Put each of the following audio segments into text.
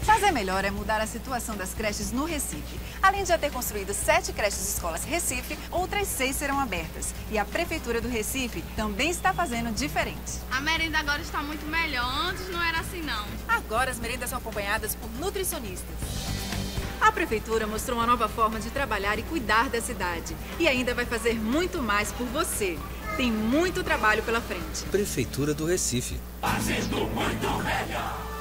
Fazer melhor é mudar a situação das creches no Recife. Além de já ter construído 7 creches escolas Recife, outras 6 serão abertas. E a Prefeitura do Recife também está fazendo diferente. A merenda agora está muito melhor. Antes não era assim, não. Agora as merendas são acompanhadas por nutricionistas. A Prefeitura mostrou uma nova forma de trabalhar e cuidar da cidade. E ainda vai fazer muito mais por você. Tem muito trabalho pela frente. Prefeitura do Recife. Fazendo muito melhor.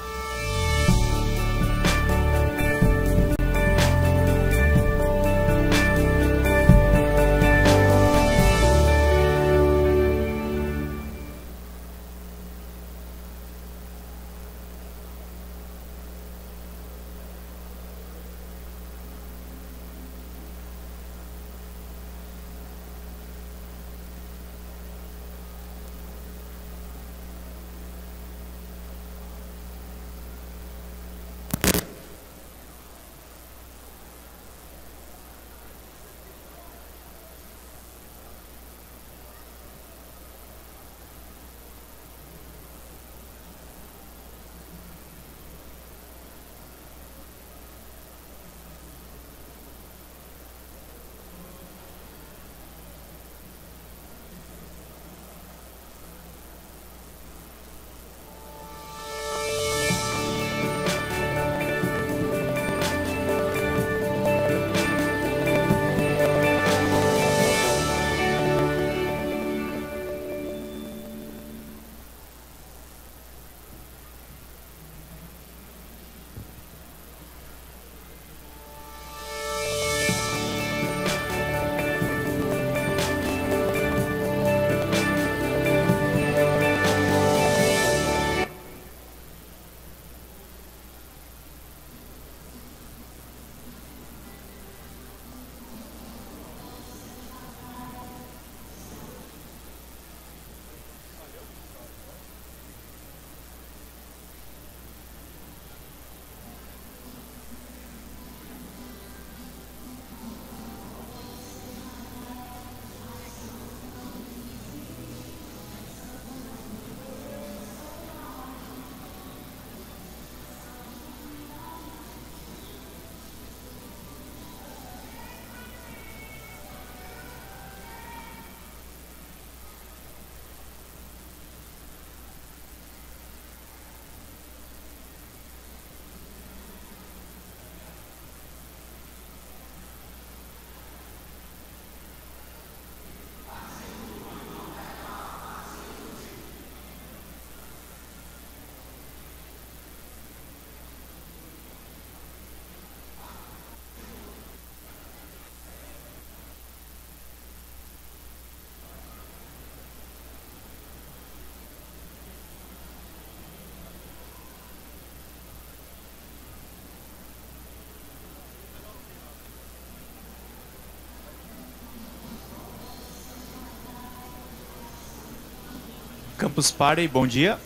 Campus Party, bom dia.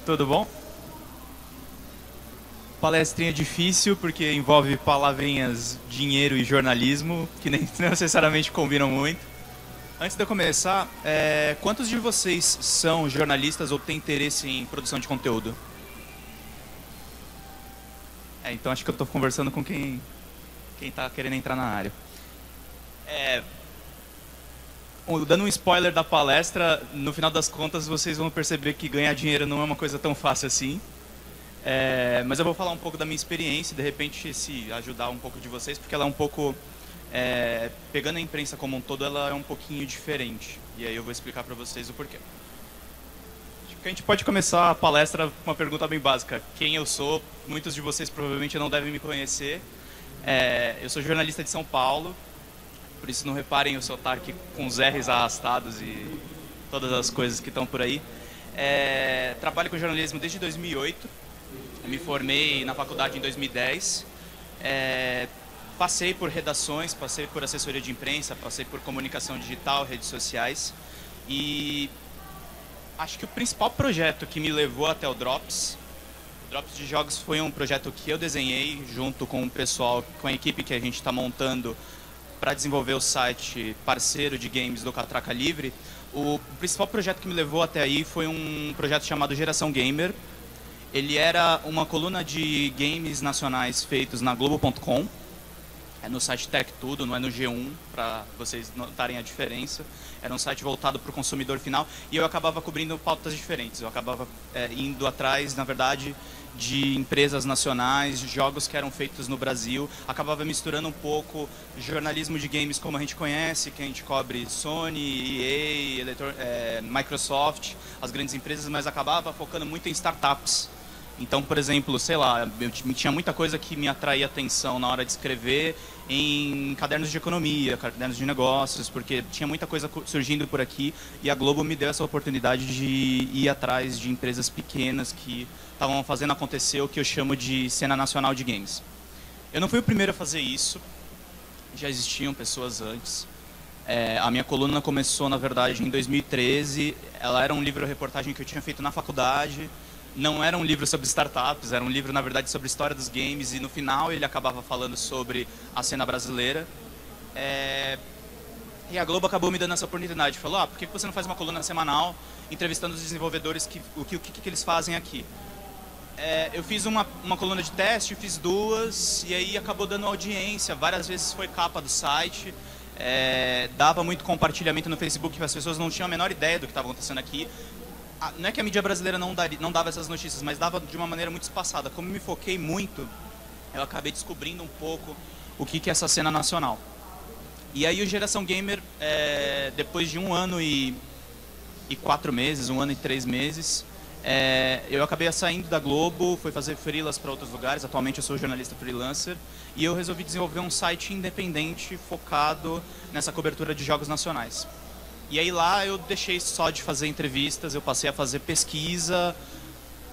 Tudo bom? Palestrinha difícil porque envolve palavrinhas dinheiro e jornalismo que nem necessariamente combinam muito. Antes de eu começar, quantos de vocês são jornalistas ou têm interesse em produção de conteúdo? Então acho que eu estou conversando com quem está querendo entrar na área. Dando um spoiler da palestra, no final das contas vocês vão perceber que ganhar dinheiro não é uma coisa tão fácil assim. Mas eu vou falar um pouco da minha experiência e de repente se ajudar um pouco de vocês, porque ela é um pouco, pegando a imprensa como um todo, ela é um pouquinho diferente. E aí eu vou explicar para vocês o porquê. Acho que a gente pode começar a palestra com uma pergunta bem básica. Quem eu sou? Muitos de vocês provavelmente não devem me conhecer. Eu sou jornalista de São Paulo. Por isso não reparem o sotaque com os R's arrastados e todas as coisas que estão por aí. Trabalho com jornalismo desde 2008. Me formei na faculdade em 2010. Passei por redações, passei por assessoria de imprensa, passei por comunicação digital, redes sociais. E acho que o principal projeto que me levou até o Drops de Jogos foi um projeto que eu desenhei junto com o pessoal, com a equipe que a gente está montando para desenvolver o site parceiro de games do Catraca Livre. O principal projeto que me levou até aí foi um projeto chamado Geração Gamer. Ele era uma coluna de games nacionais feitos na Globo.com. É no site Tech Tudo, não é no G1, para vocês notarem a diferença. Era um site voltado para o consumidor final e eu acabava cobrindo pautas diferentes. Eu acabava indo atrás, na verdade, de empresas nacionais, de jogos que eram feitos no Brasil. Acabava misturando um pouco jornalismo de games como a gente conhece, que a gente cobre Sony, EA, Microsoft, as grandes empresas, mas acabava focando muito em startups. Então, por exemplo, sei lá, eu tinha muita coisa que me atraía atenção na hora de escrever em cadernos de economia, cadernos de negócios, porque tinha muita coisa surgindo por aqui e a Globo me deu essa oportunidade de ir atrás de empresas pequenas que estavam fazendo acontecer o que eu chamo de cena nacional de games. Eu não fui o primeiro a fazer isso, já existiam pessoas antes. A minha coluna começou, na verdade, em 2013. Ela era um livro-reportagem que eu tinha feito na faculdade. Não era um livro sobre startups, era um livro, na verdade, sobre a história dos games. E no final ele acabava falando sobre a cena brasileira. E a Globo acabou me dando essa oportunidade. Falou, por que você não faz uma coluna semanal entrevistando os desenvolvedores, o que eles fazem aqui? Eu fiz uma coluna de teste, fiz 2, e aí acabou dando audiência. Várias vezes foi capa do site. Dava muito compartilhamento no Facebook, as pessoas não tinham a menor ideia do que estava acontecendo aqui. Não é que a mídia brasileira não dava essas notícias, mas dava de uma maneira muito espaçada. Como me foquei muito, eu acabei descobrindo um pouco o que é essa cena nacional. E aí o Geração Gamer, depois de 1 ano e 4 meses, 1 ano e 3 meses, eu acabei saindo da Globo, fui fazer freelas para outros lugares. Atualmente eu sou jornalista freelancer e eu resolvi desenvolver um site independente focado nessa cobertura de jogos nacionais. E aí lá eu deixei só de fazer entrevistas, eu passei a fazer pesquisa,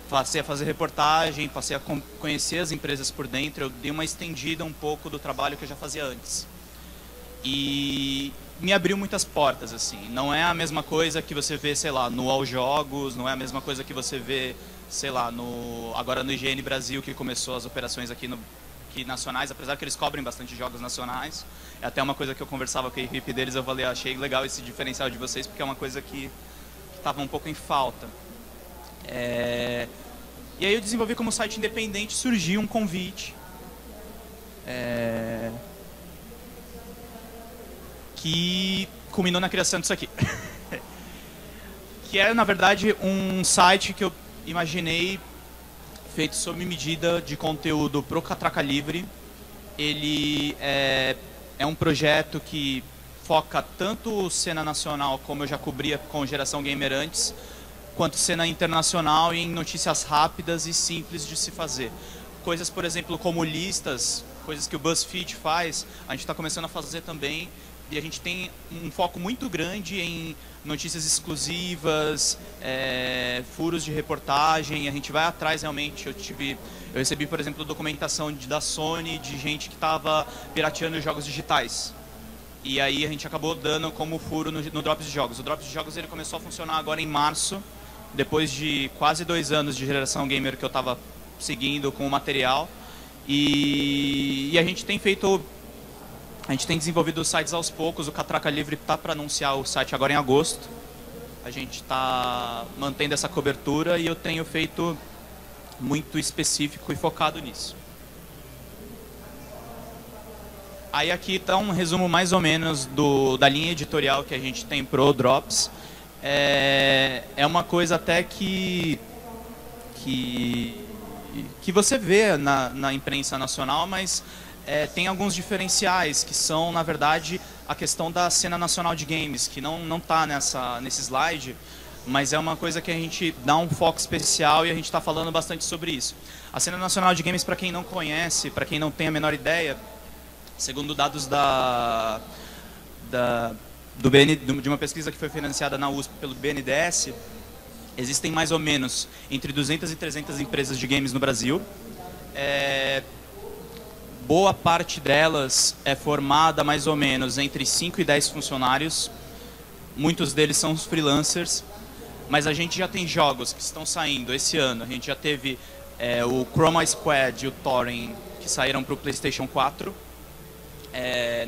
passei a fazer reportagem, passei a conhecer as empresas por dentro. Eu dei uma estendida um pouco do trabalho que eu já fazia antes. E me abriu muitas portas, assim. Não é a mesma coisa que você vê, sei lá, no All Jogos, não é a mesma coisa que você vê, sei lá, agora no IGN Brasil, que começou as operações aqui nacionais, apesar que eles cobrem bastante jogos nacionais. É até uma coisa que eu conversava com a equipe deles, eu falei, achei legal esse diferencial de vocês, porque é uma coisa que estava um pouco em falta. E aí eu desenvolvi como site independente, surgiu um convite que culminou na criação disso aqui. Que é, na verdade, um site que eu imaginei feito sob medida de conteúdo pro Catraca Livre. Ele é um projeto que foca tanto cena nacional, como eu já cobria com Geração Gamer antes, quanto cena internacional e em notícias rápidas e simples de se fazer. Coisas, por exemplo, como listas, coisas que o BuzzFeed faz, a gente está começando a fazer também. E a gente tem um foco muito grande em notícias exclusivas, furos de reportagem. A gente vai atrás realmente. Eu recebi, por exemplo, documentação da Sony de gente que estava pirateando jogos digitais. E aí a gente acabou dando como furo no Drops de Jogos. O Drops de Jogos ele começou a funcionar agora em março, depois de quase 2 anos de Geração Gamer que eu estava seguindo com o material. E a gente tem feito... A gente tem desenvolvido os sites aos poucos. O Catraca Livre está para anunciar o site agora em agosto. A gente está mantendo essa cobertura e eu tenho feito muito específico e focado nisso. Aí aqui está um resumo mais ou menos da linha editorial que a gente tem pro Drops. É uma coisa até que você vê na imprensa nacional, mas... tem alguns diferenciais que são, na verdade, a questão da cena nacional de games, que não está nesse slide, mas é uma coisa que a gente dá um foco especial e a gente está falando bastante sobre isso. A cena nacional de games, para quem não conhece, para quem não tem a menor ideia, segundo dados de uma pesquisa que foi financiada na USP pelo BNDES, existem mais ou menos entre 200 e 300 empresas de games no Brasil. Boa parte delas é formada mais ou menos entre 5 e 10 funcionários. Muitos deles são os freelancers. Mas a gente já tem jogos que estão saindo esse ano. A gente já teve o Chroma Squad e o Thorin, que saíram para o PlayStation 4.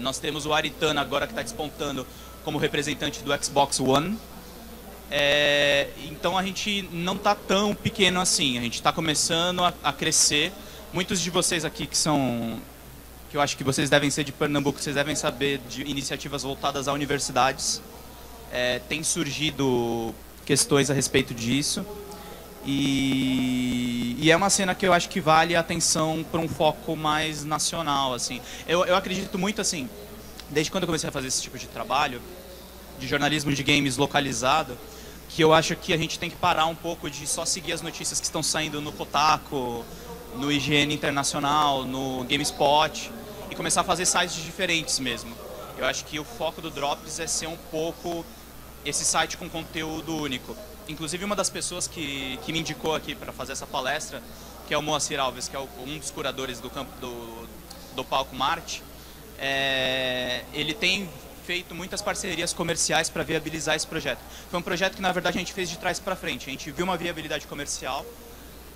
Nós temos o Aritana agora, que está despontando como representante do Xbox One. Então a gente não está tão pequeno assim, a gente está começando a crescer. Muitos de vocês aqui que eu acho que vocês devem ser de Pernambuco, vocês devem saber de iniciativas voltadas a universidades. Tem surgido questões a respeito disso. E é uma cena que eu acho que vale a atenção para um foco mais nacional, assim. Eu acredito muito, assim, desde quando eu comecei a fazer esse tipo de trabalho, de jornalismo de games localizado, que eu acho que a gente tem que parar um pouco de só seguir as notícias que estão saindo no Kotaku, no IGN Internacional, no GameSpot, e começar a fazer sites diferentes mesmo. Eu acho que o foco do Drops é ser um pouco esse site com conteúdo único. Inclusive, uma das pessoas que me indicou aqui para fazer essa palestra, que é o Moacir Alves, que é um dos curadores do campo do Palco Marte, ele tem feito muitas parcerias comerciais para viabilizar esse projeto. Foi um projeto que, na verdade, a gente fez de trás para frente. A gente viu uma viabilidade comercial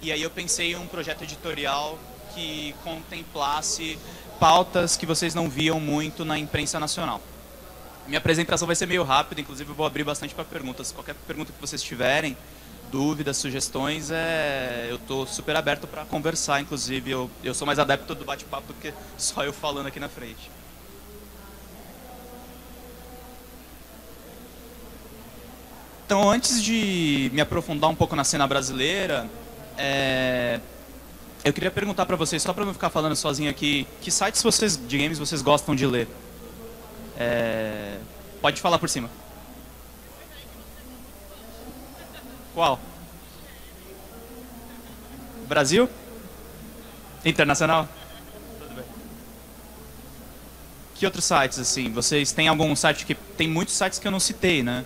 e aí eu pensei em um projeto editorial que contemplasse pautas que vocês não viam muito na imprensa nacional. Minha apresentação vai ser meio rápida, inclusive eu vou abrir bastante para perguntas. Qualquer pergunta que vocês tiverem, dúvidas, sugestões, eu estou super aberto para conversar, inclusive. Eu sou mais adepto do bate-papo do que só eu falando aqui na frente. Então, antes de me aprofundar um pouco na cena brasileira, eu queria perguntar para vocês, só para não ficar falando sozinho aqui, que sites de games vocês gostam de ler? Pode falar por cima. Qual? Brasil? Internacional? Tudo bem. Que outros sites, assim? Vocês têm algum site que... Tem muitos sites que eu não citei, né?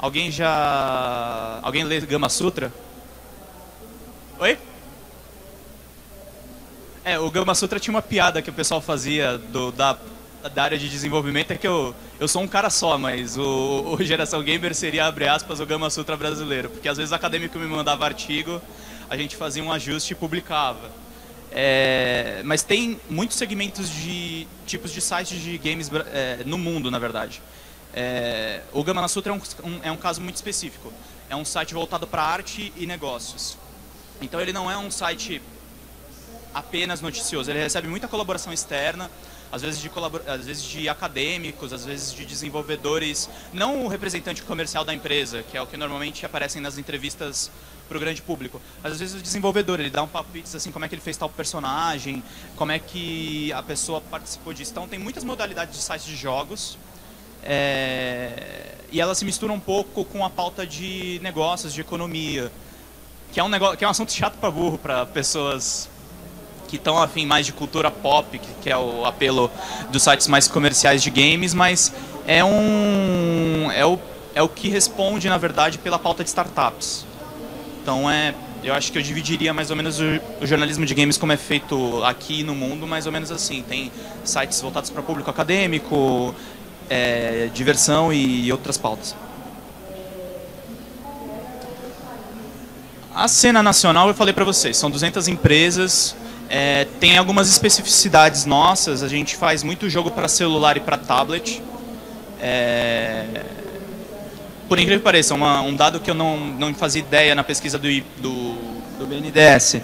Alguém lê Gama Sutra? Oi? O Gama Sutra tinha uma piada que o pessoal fazia da área de desenvolvimento, que eu sou um cara só, mas o Geração Gamer seria, abre aspas, o Gama Sutra brasileiro, porque às vezes o acadêmico me mandava artigo, a gente fazia um ajuste e publicava. Mas tem muitos segmentos de tipos de sites de games no mundo, na verdade. O Gama Sutra é um caso muito específico. É um site voltado para arte e negócios. Então ele não é um site apenas noticioso. Ele recebe muita colaboração externa, às vezes de acadêmicos, às vezes de desenvolvedores, não o representante comercial da empresa, que é o que normalmente aparecem nas entrevistas para o grande público. Às vezes o desenvolvedor, ele dá um papo assim, como é que ele fez tal personagem, como é que a pessoa participou disso. Então tem muitas modalidades de sites de jogos. E ela se mistura um pouco com a pauta de negócios, de economia, que é um assunto chato para burro, para pessoas que estão afim mais de cultura pop, que é o apelo dos sites mais comerciais de games, mas é o que responde, na verdade, pela pauta de startups. Então eu acho que eu dividiria mais ou menos o jornalismo de games como é feito aqui no mundo, mais ou menos assim. Tem sites voltados para público acadêmico, diversão e outras pautas. A cena nacional, eu falei para vocês, são 200 empresas, tem algumas especificidades nossas. A gente faz muito jogo para celular e para tablet. Por incrível que pareça, um dado que eu não fazia ideia na pesquisa do BNDES.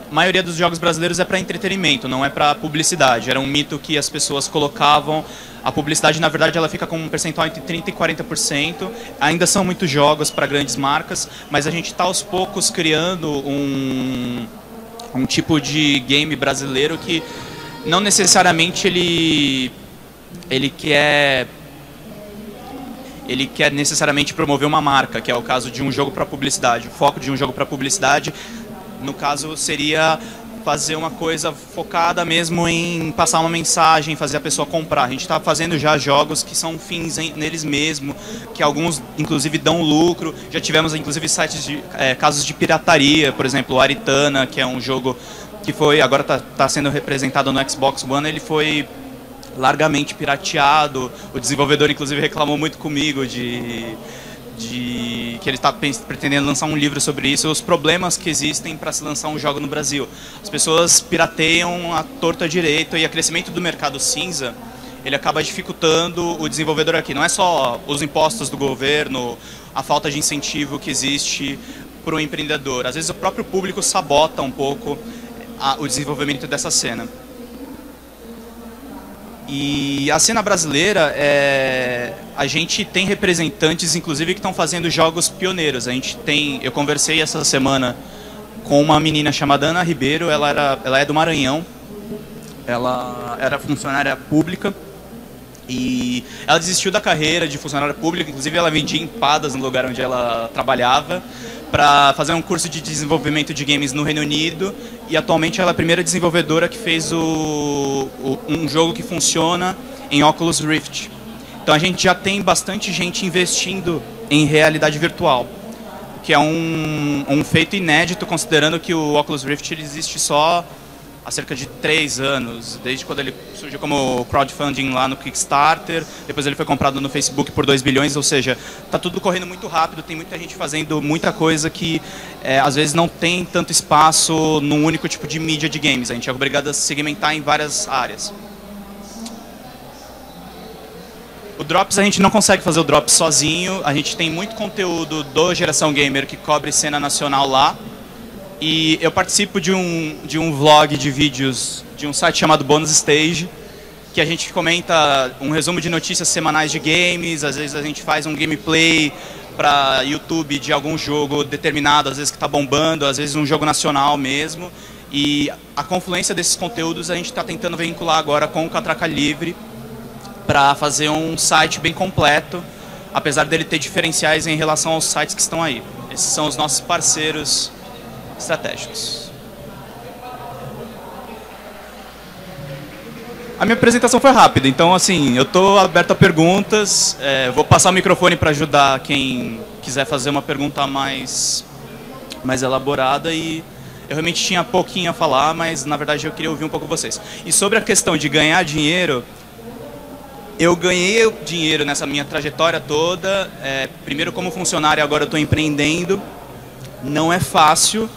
A maioria dos jogos brasileiros é para entretenimento, não é para publicidade. Era um mito que as pessoas colocavam. A publicidade, na verdade, ela fica com um percentual entre 30% e 40%. Ainda são muitos jogos para grandes marcas, mas a gente está aos poucos criando um tipo de game brasileiro que não necessariamente ele quer necessariamente promover uma marca, que é o caso de um jogo para publicidade. O foco de um jogo para publicidade, no caso, seria fazer uma coisa focada mesmo em passar uma mensagem, fazer a pessoa comprar. A gente está fazendo já jogos que são fins neles mesmos, que alguns inclusive dão lucro. Já tivemos inclusive casos de pirataria, por exemplo, o Aritana, que é um jogo que agora está sendo representado no Xbox One, ele foi largamente pirateado. O desenvolvedor inclusive reclamou muito comigo de que ele está pretendendo lançar um livro sobre isso, os problemas que existem para se lançar um jogo no Brasil. As pessoas pirateiam à torta direito e o crescimento do mercado cinza, ele acaba dificultando o desenvolvedor aqui. Não é só os impostos do governo, a falta de incentivo que existe para o empreendedor. Às vezes o próprio público sabota um pouco o desenvolvimento dessa cena. E a cena brasileira, a gente tem representantes, inclusive, que estão fazendo jogos pioneiros. Eu conversei essa semana com uma menina chamada Ana Ribeiro, ela é do Maranhão, ela era funcionária pública e ela desistiu da carreira de funcionária pública, inclusive ela vendia empadas no lugar onde ela trabalhava, para fazer um curso de desenvolvimento de games no Reino Unido, e atualmente ela é a primeira desenvolvedora que fez um jogo que funciona em Oculus Rift. Então a gente já tem bastante gente investindo em realidade virtual, que é um feito inédito, considerando que o Oculus Rift ele existe só há cerca de 3 anos, desde quando ele surgiu como crowdfunding lá no Kickstarter, depois ele foi comprado no Facebook por 2 bilhões, ou seja, está tudo correndo muito rápido, tem muita gente fazendo muita coisa que às vezes não tem tanto espaço num único tipo de mídia de games, a gente é obrigado a segmentar em várias áreas. O Drops, a gente não consegue fazer o Drops sozinho, a gente tem muito conteúdo do Geração Gamer que cobre cena nacional lá. E eu participo de um vlog de vídeos de um site chamado Bonus Stage, que a gente comenta um resumo de notícias semanais de games, às vezes a gente faz um gameplay para YouTube de algum jogo determinado, às vezes que está bombando, às vezes um jogo nacional mesmo. E a confluência desses conteúdos a gente está tentando vincular agora com o Catraca Livre para fazer um site bem completo, apesar dele ter diferenciais em relação aos sites que estão aí. Esses são os nossos parceiros estratégicos. A minha apresentação foi rápida, então assim, eu estou aberto a perguntas, vou passar o microfone para ajudar quem quiser fazer uma pergunta mais elaborada, e eu realmente tinha pouquinho a falar, mas na verdade eu queria ouvir um pouco vocês. E sobre a questão de ganhar dinheiro, eu ganhei dinheiro nessa minha trajetória toda, primeiro como funcionário, agora eu estou empreendendo, não é fácil.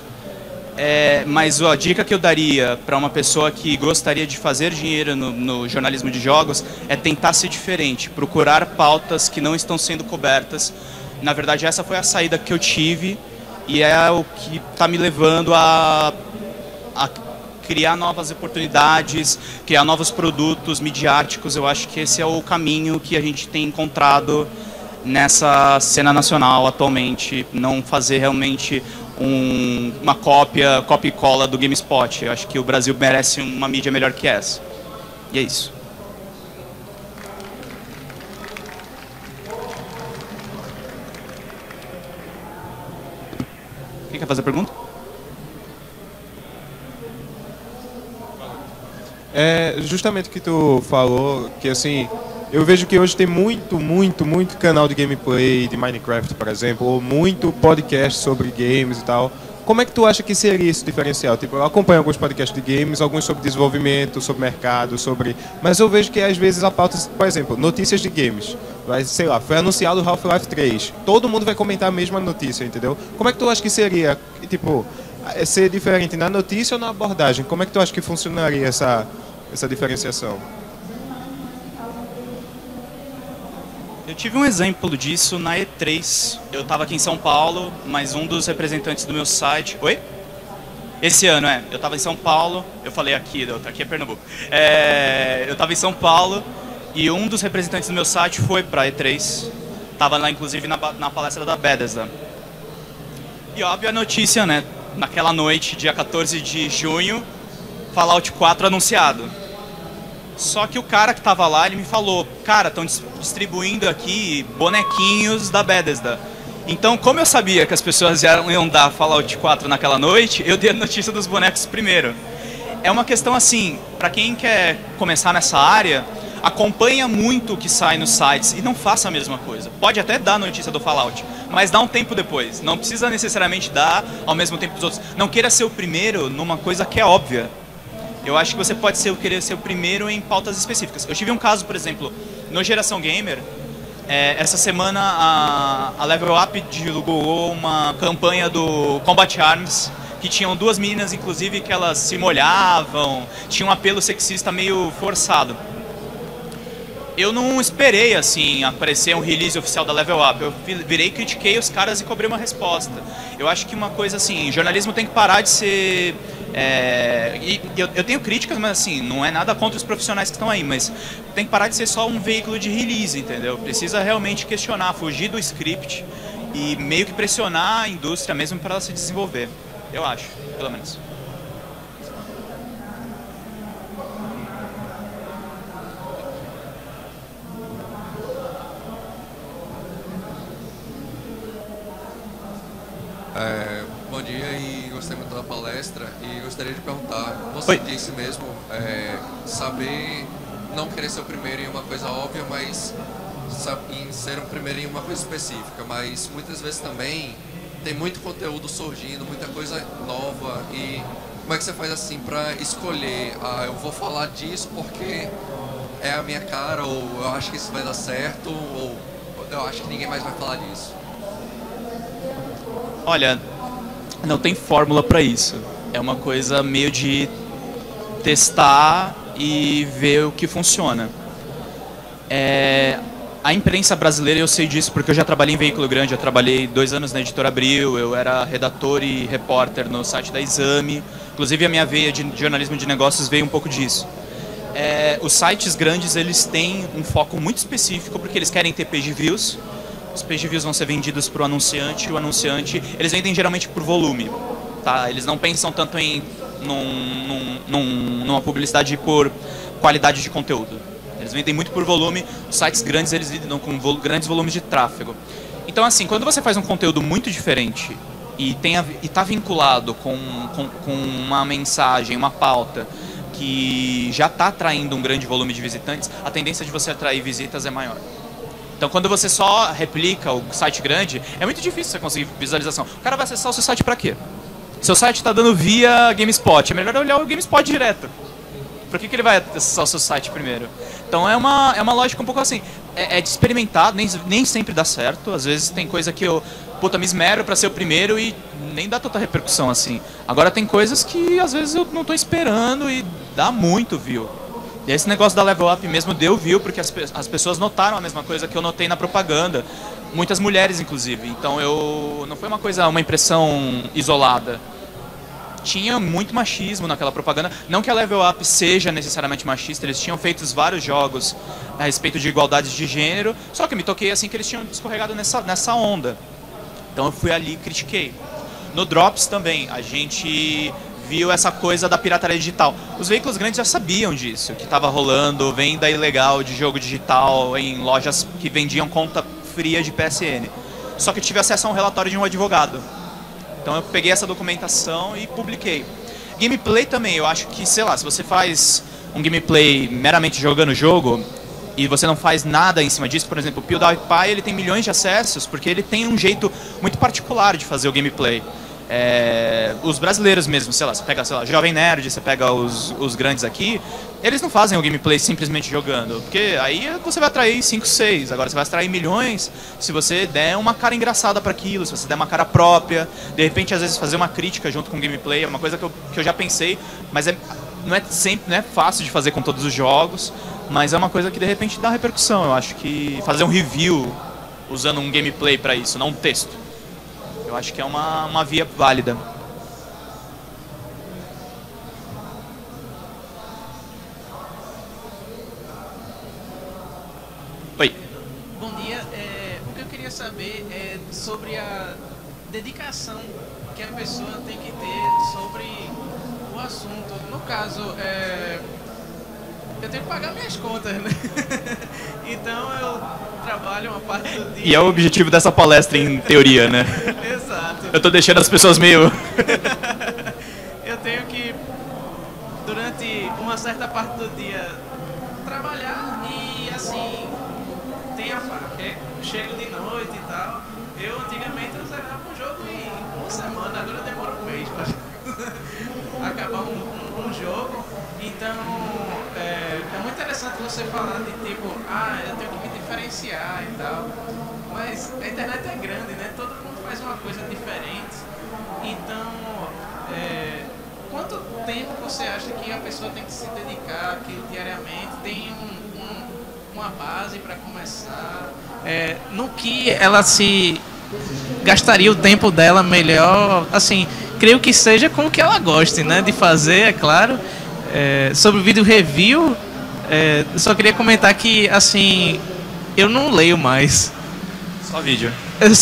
Mas a dica que eu daria para uma pessoa que gostaria de fazer dinheiro no jornalismo de jogos é tentar ser diferente, procurar pautas que não estão sendo cobertas. Na verdade, essa foi a saída que eu tive e é o que está me levando a criar novas oportunidades, criar novos produtos midiáticos. Eu acho que esse é o caminho que a gente tem encontrado nessa cena nacional atualmente, não fazer realmente uma cópia e cola do GameSpot. Eu acho que o Brasil merece uma mídia melhor que essa. E é isso. Quem quer fazer a pergunta? Justamente o que tu falou, que assim, eu vejo que hoje tem muito canal de gameplay de Minecraft, por exemplo, ou muito podcast sobre games e tal. Como é que tu acha que seria esse diferencial? Tipo, eu acompanho alguns podcasts de games, alguns sobre desenvolvimento, sobre mercado, mas eu vejo que às vezes a pauta, por exemplo, notícias de games. Sei lá, foi anunciado o Half-Life 3. Todo mundo vai comentar a mesma notícia, entendeu? Como é que tu acha que seria, tipo, ser diferente na notícia ou na abordagem? Como é que tu acha que funcionaria essa diferenciação? Eu tive um exemplo disso na E3. Eu estava aqui em São Paulo, mas um dos representantes do meu site... Oi? Esse ano, eu estava em São Paulo, eu falei aqui é Pernambuco. Eu estava em São Paulo e um dos representantes do meu site foi para a E3. Estava lá, inclusive, na palestra da Bethesda. E óbvio a notícia, né? Naquela noite, dia 14 de junho, Fallout 4 anunciado. Só que o cara que tava lá, ele me falou, cara, estão distribuindo aqui bonequinhos da Bethesda. Então, como eu sabia que as pessoas iam dar Fallout 4 naquela noite, eu dei a notícia dos bonecos primeiro. É uma questão assim, para quem quer começar nessa área, acompanha muito o que sai nos sites e não faça a mesma coisa. Pode até dar notícia do Fallout, mas dá um tempo depois. Não precisa necessariamente dar ao mesmo tempo dos outros. Não queira ser o primeiro numa coisa que é óbvia. Eu acho que você pode querer ser o primeiro em pautas específicas. Eu tive um caso, por exemplo, no Geração Gamer, Essa semana a Level Up divulgou uma campanha do Combat Arms, que tinham duas meninas, inclusive, que elas se molhavam, tinha um apelo sexista meio forçado. Eu não esperei, assim, aparecer um release oficial da Level Up. Eu virei, critiquei os caras e cobrei uma resposta. Eu acho que uma coisa assim, jornalismo tem que parar de ser... eu tenho críticas, mas assim, não é nada contra os profissionais que estão aí, mas tem que parar de ser só um veículo de release, entendeu? Precisa realmente questionar, fugir do script e meio que pressionar a indústria mesmo para ela se desenvolver. Eu acho, pelo menos. Bom dia e gostei muito da palestra e gostaria de perguntar, você disse mesmo, saber não querer ser o primeiro em uma coisa óbvia, mas em ser o primeiro em uma coisa específica, mas muitas vezes também tem muito conteúdo surgindo, muita coisa nova e como é que você faz assim para escolher, eu vou falar disso porque é a minha cara, ou eu acho que isso vai dar certo, ou eu acho que ninguém mais vai falar disso? Olha, não tem fórmula para isso. É uma coisa meio de testar e ver o que funciona. A imprensa brasileira, eu sei disso porque eu já trabalhei em veículo grande, eu trabalhei 2 anos na Editora Abril, eu era redator e repórter no site da Exame. Inclusive a minha veia de jornalismo de negócios veio um pouco disso. Os sites grandes, eles têm um foco muito específico porque eles querem ter page views. Os page views vão ser vendidos para o anunciante, o anunciante, eles vendem geralmente por volume, tá? Eles não pensam tanto em numa publicidade por qualidade de conteúdo. Eles vendem muito por volume, os sites grandes eles lidam com grandes volumes de tráfego. Então assim, quando você faz um conteúdo muito diferente e está vinculado com uma mensagem, uma pauta que já está atraindo um grande volume de visitantes, a tendência de você atrair visitas é maior. Então, quando você só replica o site grande, é muito difícil você conseguir visualização. O cara vai acessar o seu site para quê? Seu site está dando via GameSpot, é melhor olhar o GameSpot direto. Por que ele vai acessar o seu site primeiro? Então, é uma lógica um pouco assim. É de experimentar, nem sempre dá certo. Às vezes tem coisa que eu me esmero para ser o primeiro e nem dá tanta repercussão assim. Agora tem coisas que às vezes eu não estou esperando e dá muito view. E esse negócio da Level Up mesmo deu view, porque as pessoas notaram a mesma coisa que eu notei na propaganda. Muitas mulheres, inclusive. Então não foi uma impressão isolada. Tinha muito machismo naquela propaganda. Não que a Level Up seja necessariamente machista, eles tinham feito vários jogos a respeito de igualdade de gênero, só que eu me toquei assim que eles tinham escorregado nessa onda. Então eu fui ali e critiquei. No Drops também, a gente viu essa coisa da pirataria digital. Os veículos grandes já sabiam disso, que estava rolando venda ilegal de jogo digital em lojas que vendiam conta fria de PSN. Só que eu tive acesso a um relatório de um advogado. Então eu peguei essa documentação e publiquei. Gameplay também, eu acho que, sei lá, se você faz um gameplay meramente jogando o jogo e você não faz nada em cima disso, por exemplo, o PewDiePie, ele tem milhões de acessos porque ele tem um jeito muito particular de fazer o gameplay. Os brasileiros mesmo, sei lá, você pega, sei lá, Jovem Nerd, você pega os grandes aqui, eles não fazem o gameplay simplesmente jogando, porque aí você vai atrair 5, 6, agora você vai atrair milhões se você der uma cara engraçada para aquilo, se você der uma cara própria, de repente às vezes fazer uma crítica junto com o gameplay, é uma coisa que eu já pensei, mas não é fácil de fazer com todos os jogos, mas é uma coisa que de repente dá repercussão. Eu acho que fazer um review usando um gameplay para isso, não um texto, eu acho que é uma via válida. Oi. Bom dia. O que eu queria saber é sobre a dedicação que a pessoa tem que ter sobre o assunto. No caso, eu tenho que pagar minhas contas, né? Então eu trabalho uma parte do dia. E é o objetivo dessa palestra, em teoria, né? Exato. Eu tô deixando as pessoas meio... Eu tenho que, durante uma certa parte do dia, trabalhar e, assim, chego de noite e tal. Eu, antigamente, eu zerava um jogo em uma semana, agora demora um mês para acabar um jogo. Então, é muito interessante você falar de tipo, eu tenho que me diferenciar e tal. Mas a internet é grande, né? Todo mundo faz uma coisa diferente. Então, quanto tempo você acha que a pessoa tem que se dedicar aqui diariamente? Tem uma base para começar? No que ela se gastaria o tempo dela melhor? Assim, creio que seja com o que ela goste, né? De fazer, é claro. Sobre o vídeo review, só queria comentar que, assim, eu não leio mais. Só vídeo.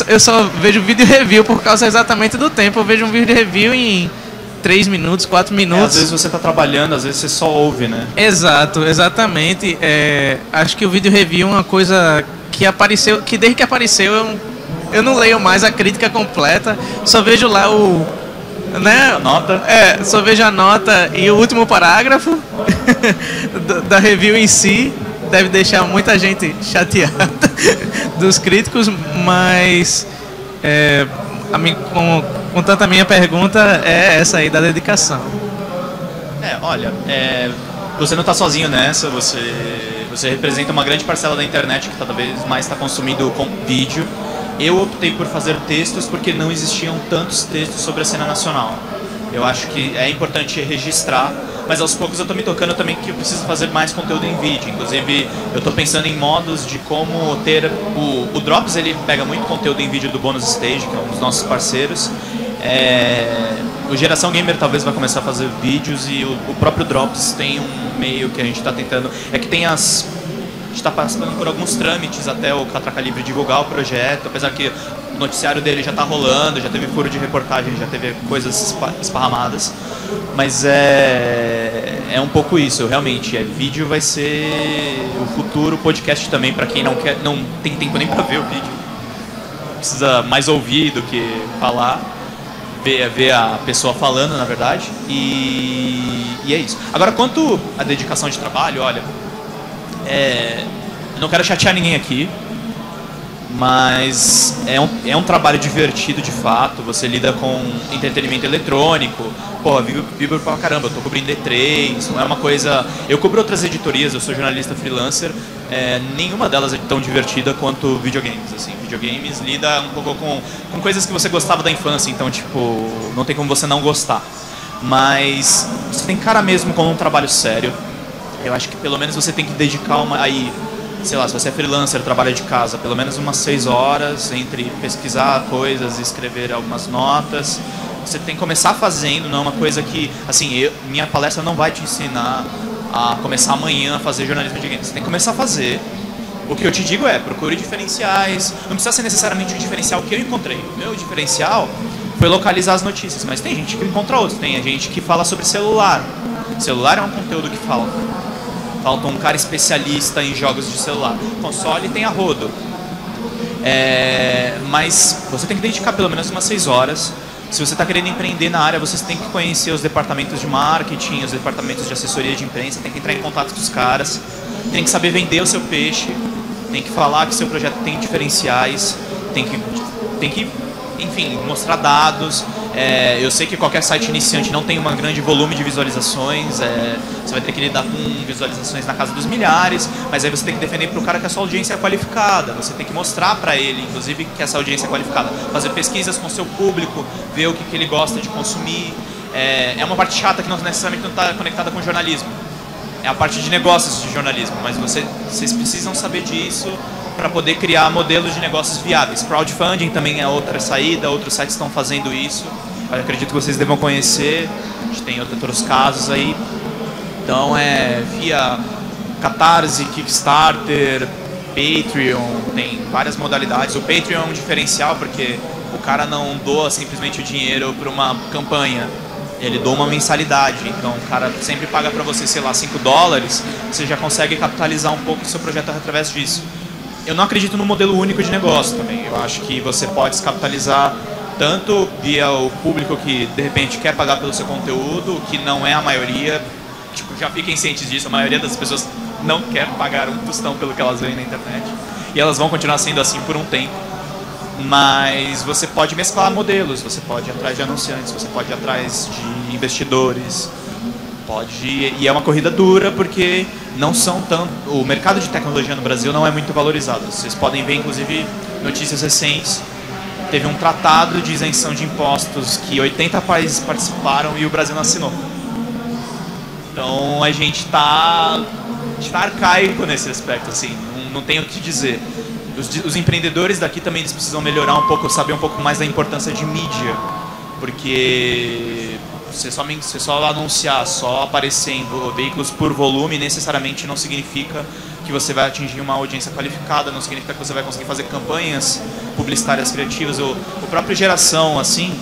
Eu só vejo vídeo review por causa exatamente do tempo. Eu vejo um vídeo review em 3 minutos, 4 minutos. Às vezes você está trabalhando, às vezes você só ouve, né? Exato, exatamente. Acho que o vídeo review é uma coisa que apareceu, que desde que apareceu eu não leio mais a crítica completa. Só vejo lá a nota. Só vejo a nota e o último parágrafo da review em si. Deve deixar muita gente chateada dos críticos, mas contanto a minha pergunta é essa aí da dedicação. Olha, você não está sozinho nessa, você representa uma grande parcela da internet que cada vez mais está consumindo com vídeo. Eu optei por fazer textos porque não existiam tantos textos sobre a cena nacional. Eu acho que é importante registrar, mas aos poucos eu estou me tocando também que eu preciso fazer mais conteúdo em vídeo. Inclusive, eu estou pensando em modos de como ter... O Drops, ele pega muito conteúdo em vídeo do Bonus Stage, que é um dos nossos parceiros. O Geração Gamer talvez vai começar a fazer vídeos e o próprio Drops tem um meio que a gente está tentando... A gente está passando por alguns trâmites até o Catracalibre divulgar o projeto, apesar que o noticiário dele já está rolando, já teve furo de reportagem, já teve coisas esparramadas, mas é um pouco isso, realmente, vídeo vai ser o futuro, podcast também, para quem não tem tempo nem para ver o vídeo, precisa mais ouvir do que falar, ver a pessoa falando, na verdade, e é isso. Agora, quanto à dedicação de trabalho, olha, não quero chatear ninguém aqui, mas é um trabalho divertido de fato. Você lida com entretenimento eletrônico. Vibro pra caramba, eu tô cobrindo E3, não é uma coisa... Eu cubro outras editorias, eu sou jornalista freelancer, nenhuma delas é tão divertida quanto videogames, assim. Videogames lida um pouco com coisas que você gostava da infância, então, tipo, não tem como você não gostar. Mas você tem cara mesmo como um trabalho sério. Eu acho que pelo menos você tem que dedicar sei lá, se você é freelancer, trabalha de casa, pelo menos umas 6 horas entre pesquisar coisas e escrever algumas notas. Você tem que começar fazendo, não é uma coisa que, assim, minha palestra não vai te ensinar a começar amanhã a fazer jornalismo de games. Você tem que começar a fazer. O que eu te digo procure diferenciais. Não precisa ser necessariamente o diferencial que eu encontrei. O meu diferencial foi localizar as notícias, mas tem gente que encontra outros. Tem gente que fala sobre celular. Celular é um conteúdo que falta. Falta um cara especialista em jogos de celular. Console tem a rodo. Mas você tem que dedicar pelo menos umas 6 horas. Se você está querendo empreender na área, você tem que conhecer os departamentos de marketing, os departamentos de assessoria de imprensa, tem que entrar em contato com os caras, tem que saber vender o seu peixe, tem que falar que seu projeto tem diferenciais, tem que enfim, mostrar dados. Eu sei que qualquer site iniciante não tem um grande volume de visualizações, você vai ter que lidar com visualizações na casa dos milhares, mas aí você tem que defender para o cara que a sua audiência é qualificada, você tem que mostrar para ele, inclusive, que essa audiência é qualificada, fazer pesquisas com o seu público, ver o que ele gosta de consumir. É uma parte chata que não necessariamente não está conectada com o jornalismo, é a parte de negócios de jornalismo, mas vocês precisam saber disso para poder criar modelos de negócios viáveis. Crowdfunding também é outra saída, outros sites estão fazendo isso. Eu acredito que vocês devam conhecer, a gente tem outros casos aí. Então via Catarse, Kickstarter, Patreon, tem várias modalidades. O Patreon é um diferencial porque o cara não doa simplesmente o dinheiro para uma campanha. Ele doa uma mensalidade, então o cara sempre paga para você, sei lá, $5, você já consegue capitalizar um pouco o seu projeto através disso. Eu não acredito no modelo único de negócio também. Eu acho que você pode se capitalizar tanto via o público que de repente quer pagar pelo seu conteúdo, que não é a maioria, tipo, já fiquem cientes disso, a maioria das pessoas não quer pagar um tostão pelo que elas veem na internet, e elas vão continuar sendo assim por um tempo. Mas você pode mesclar modelos, você pode ir atrás de anunciantes, você pode ir atrás de investidores. Pode, e é uma corrida dura porque não são tanto. O mercado de tecnologia no Brasil não é muito valorizado. Vocês podem ver, inclusive, notícias recentes. Teve um tratado de isenção de impostos que 80 países participaram e o Brasil não assinou. Então a gente está arcaico nesse aspecto, assim, não tenho o que dizer. Os empreendedores daqui também eles precisam melhorar um pouco, saber um pouco mais da importância de mídia, porque você só anunciar, só aparecer em veículos por volume necessariamente não significa que você vai atingir uma audiência qualificada, não significa que você vai conseguir fazer campanhas publicitárias criativas. O próprio Geração, assim,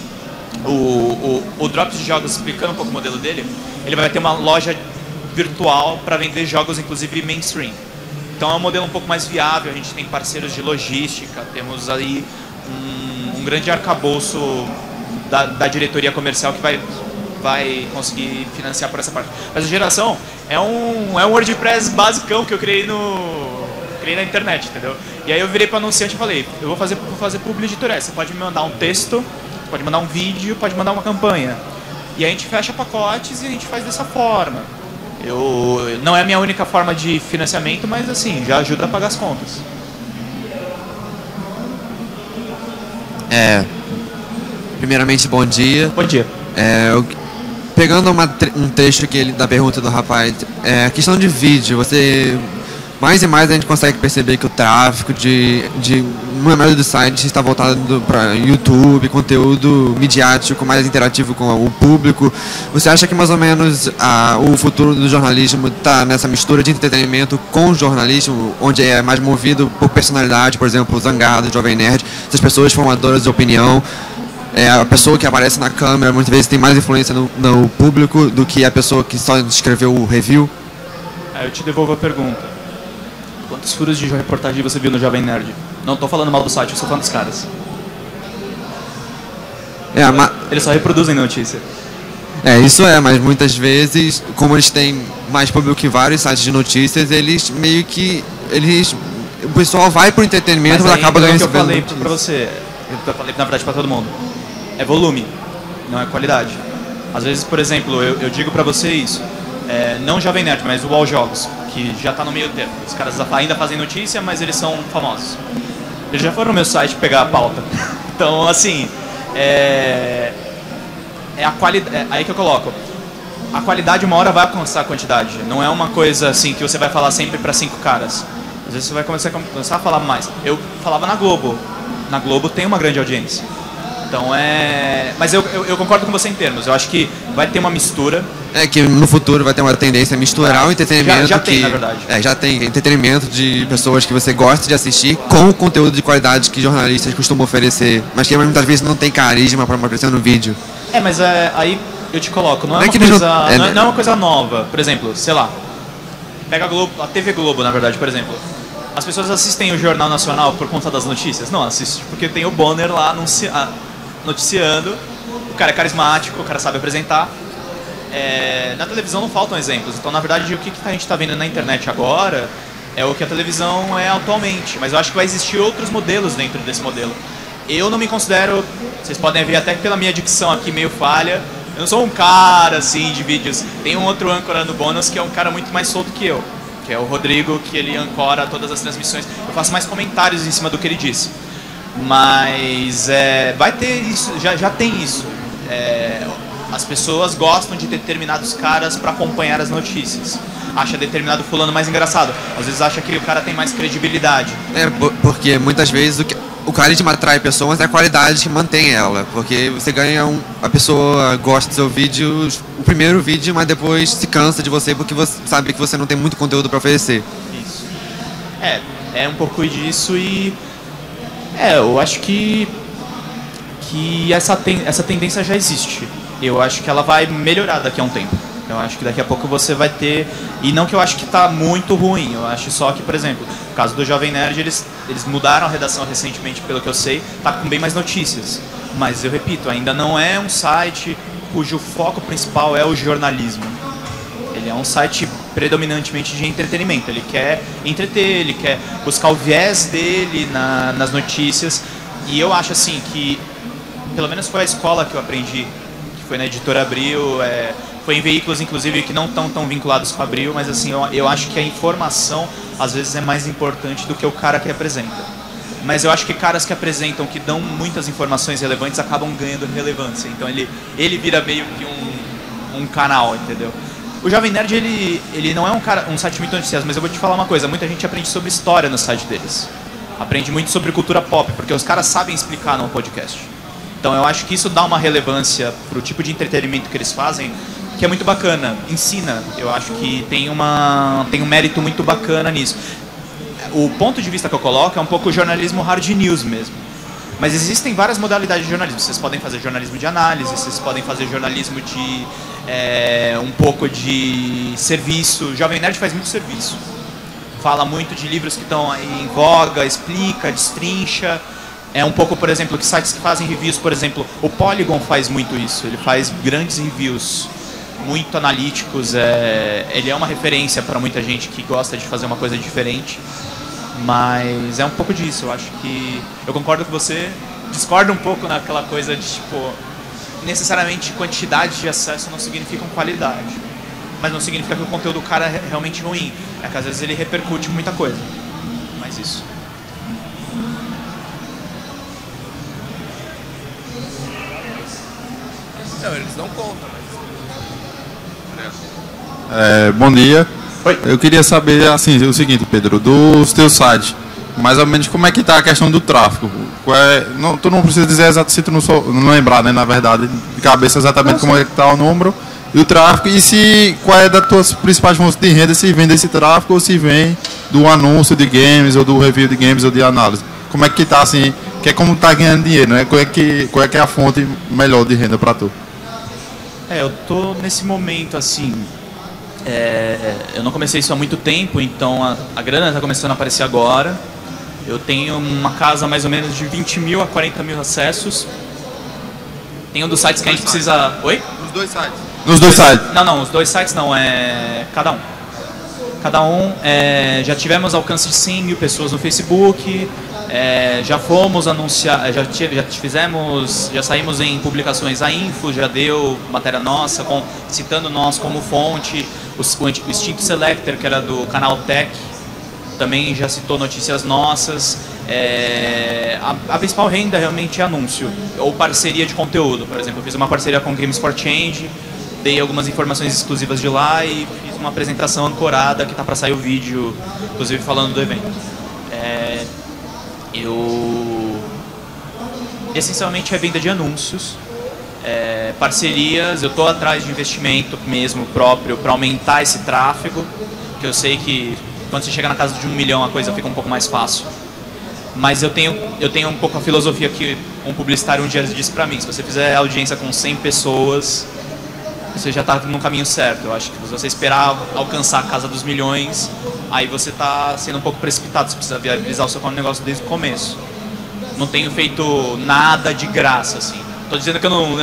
o Drops de Jogos, explicando um pouco o modelo dele, ele vai ter uma loja virtual para vender jogos, inclusive mainstream. Então é um modelo um pouco mais viável, a gente tem parceiros de logística, temos aí um grande arcabouço da diretoria comercial que vai conseguir financiar por essa parte. Mas a Geração é um WordPress basicão que eu criei na internet, entendeu? E aí eu virei para anunciante e falei, eu vou fazer publi de Tourette, você pode me mandar um texto, pode mandar um vídeo, pode mandar uma campanha. E a gente fecha pacotes e a gente faz dessa forma. Não é a minha única forma de financiamento, mas assim, já ajuda a pagar as contas. Primeiramente, bom dia. Bom dia. Pegando um trecho da pergunta do rapaz, a questão de vídeo, mais e mais a gente consegue perceber que o tráfego uma maioria dos sites está voltado para YouTube, conteúdo midiático, mais interativo com o público. Você acha que mais ou menos o futuro do jornalismo está nessa mistura de entretenimento com jornalismo, onde é mais movido por personalidade, por exemplo, o Zangado, o Jovem Nerd, essas pessoas formadoras de opinião? A pessoa que aparece na câmera muitas vezes tem mais influência no público do que a pessoa que só escreveu o review? Eu te devolvo a pergunta. Quantos furos de reportagem você viu no Jovem Nerd? Não estou falando mal do site, eu estou falando dos caras. Eles só reproduzem notícia. Isso mas muitas vezes, como eles têm mais público que vários sites de notícias, eles meio que... o pessoal vai pro entretenimento, mas acaba ganhando... O que eu falei pra você, eu falei na verdade pra todo mundo, é volume, não é qualidade. Às vezes, por exemplo, eu digo pra você isso, não o Jovem Nerd, mas o All Jogos, que já tá no meio termo. Os caras ainda fazem notícia, mas eles são famosos. Eles já foram no meu site pegar a pauta. Então, assim, a qualidade, aí que eu coloco. A qualidade uma hora vai alcançar a quantidade. Não é uma coisa assim que você vai falar sempre para 5 caras. Às vezes você vai começar a falar mais. Eu falava na Globo. Na Globo tem uma grande audiência. Então mas eu concordo com você em termos. Eu acho que vai ter uma mistura. Que no futuro vai ter uma tendência a misturar o entretenimento. Já tem, na verdade. Já tem entretenimento de pessoas que você gosta de assistir com o conteúdo de qualidade que jornalistas costumam oferecer. Mas que muitas vezes não tem carisma para aparecer no vídeo. Mas aí eu te coloco, não é uma coisa nova. Por exemplo, sei lá, pega a TV Globo, na verdade, por exemplo. As pessoas assistem o Jornal Nacional por conta das notícias? Não, assistem porque tem o Bonner lá noticiando. O cara é carismático, o cara sabe apresentar. Na televisão não faltam exemplos. Então, na verdade, o que a gente está vendo na internet agora é o que a televisão é atualmente. Mas eu acho que vai existir outros modelos dentro desse modelo. Eu não me considero, vocês podem ver até pela minha dicção aqui meio falha, eu não sou um cara assim de vídeos. Tem um outro âncora no Bônus que é um cara muito mais solto que eu, que é o Rodrigo, que ele ancora todas as transmissões. Eu faço mais comentários em cima do que ele disse. Mas vai ter isso, já tem isso. As pessoas gostam de determinados caras para acompanhar as notícias. Acha determinado fulano mais engraçado. Às vezes acha que o cara tem mais credibilidade. Porque muitas vezes o carisma atrai pessoas, é a qualidade que mantém ela. Porque você ganha a pessoa gosta do seu vídeo, o primeiro vídeo, mas depois se cansa de você porque você sabe que você não tem muito conteúdo para oferecer. Isso. É um pouco disso e... eu acho que essa tendência já existe. Eu acho que ela vai melhorar daqui a um tempo. Eu acho que daqui a pouco você vai ter... E não que eu acho que está muito ruim. Eu acho só que, por exemplo, no caso do Jovem Nerd, eles mudaram a redação recentemente, pelo que eu sei. Está com bem mais notícias. Mas, eu repito, ainda não é um site cujo foco principal é o jornalismo. Ele é um site predominantemente de entretenimento. Ele quer entreter, ele quer buscar o viés dele nas notícias. E eu acho assim que, pelo menos foi a escola que eu aprendi, que foi na Editora Abril, põe veículos, inclusive, que não estão tão vinculados com a Abril, mas assim, eu acho que a informação, às vezes, é mais importante do que o cara que apresenta. Mas eu acho que caras que apresentam, que dão muitas informações relevantes, acabam ganhando relevância. Então ele vira meio que um canal, entendeu? O Jovem Nerd, ele não é um site muito noticioso, mas eu vou te falar uma coisa. Muita gente aprende sobre história no site deles. Aprende muito sobre cultura pop, porque os caras sabem explicar no podcast. Então eu acho que isso dá uma relevância pro tipo de entretenimento que eles fazem, que é muito bacana. Ensina. Eu acho que tem um mérito muito bacana nisso. O ponto de vista que eu coloco é um pouco o jornalismo hard news mesmo. Mas existem várias modalidades de jornalismo. Vocês podem fazer jornalismo de análise, vocês podem fazer jornalismo de um pouco de serviço. O Jovem Nerd faz muito serviço. Fala muito de livros que estão aí em voga, explica, destrincha. É um pouco, por exemplo, que sites que fazem reviews, por exemplo, o Polygon faz muito isso. Ele faz grandes reviews, muito analíticos. Ele é uma referência para muita gente que gosta de fazer uma coisa diferente. Mas é um pouco disso. Eu acho que eu concordo com você. Discordo um pouco naquela coisa de, tipo, necessariamente quantidade de acesso não significa qualidade. Mas não significa que o conteúdo do cara é realmente ruim. É que às vezes ele repercute muita coisa. Mas isso. Não, eles não contam, Bom dia. Oi. Eu queria saber assim, o seguinte, Pedro, dos teus sites, mais ou menos como é que está a questão do tráfego. Tu não precisa dizer exatamente se tu não lembrar, né, na verdade, de cabeça exatamente como é que está o número e o tráfego, e qual é das tuas principais fontes de renda, se vem desse tráfego ou se vem do anúncio de games ou do review de games ou de análise. Como é que está assim, que é como tá ganhando dinheiro, né? Qual é que é a fonte melhor de renda para tu? Eu tô nesse momento assim. Eu não comecei isso há muito tempo, então a grana está começando a aparecer agora. Eu tenho uma casa mais ou menos de 20 mil a 40 mil acessos. Tem um dos sites que a gente precisa... Oi? Nos dois sites. Nos dois sites? Não, os dois sites não, cada um. Cada um, já tivemos alcance de 100 mil pessoas no Facebook, já fomos anunciar, já saímos em publicações, a Info já deu matéria nossa, citando nós como fonte, o Extinto Selector, que era do canal Tech, também já citou notícias nossas. A principal renda realmente é anúncio, ou parceria de conteúdo. Por exemplo, eu fiz uma parceria com Games for Change, dei algumas informações exclusivas de lá e fiz uma apresentação ancorada que tá para sair o vídeo, inclusive falando do evento. Essencialmente é venda de anúncios, parcerias. Eu tô atrás de investimento mesmo próprio para aumentar esse tráfego, que eu sei que quando você chega na casa de 1 milhão a coisa fica um pouco mais fácil. Mas eu tenho um pouco a filosofia que um publicitário um dia disse para mim: se você fizer audiência com 100 pessoas, você já está no caminho certo. Eu acho que se você esperar alcançar a casa dos milhões, aí você está sendo um pouco precipitado. Você precisa viabilizar o seu negócio desde o começo. Não tenho feito nada de graça, assim. Estou dizendo que não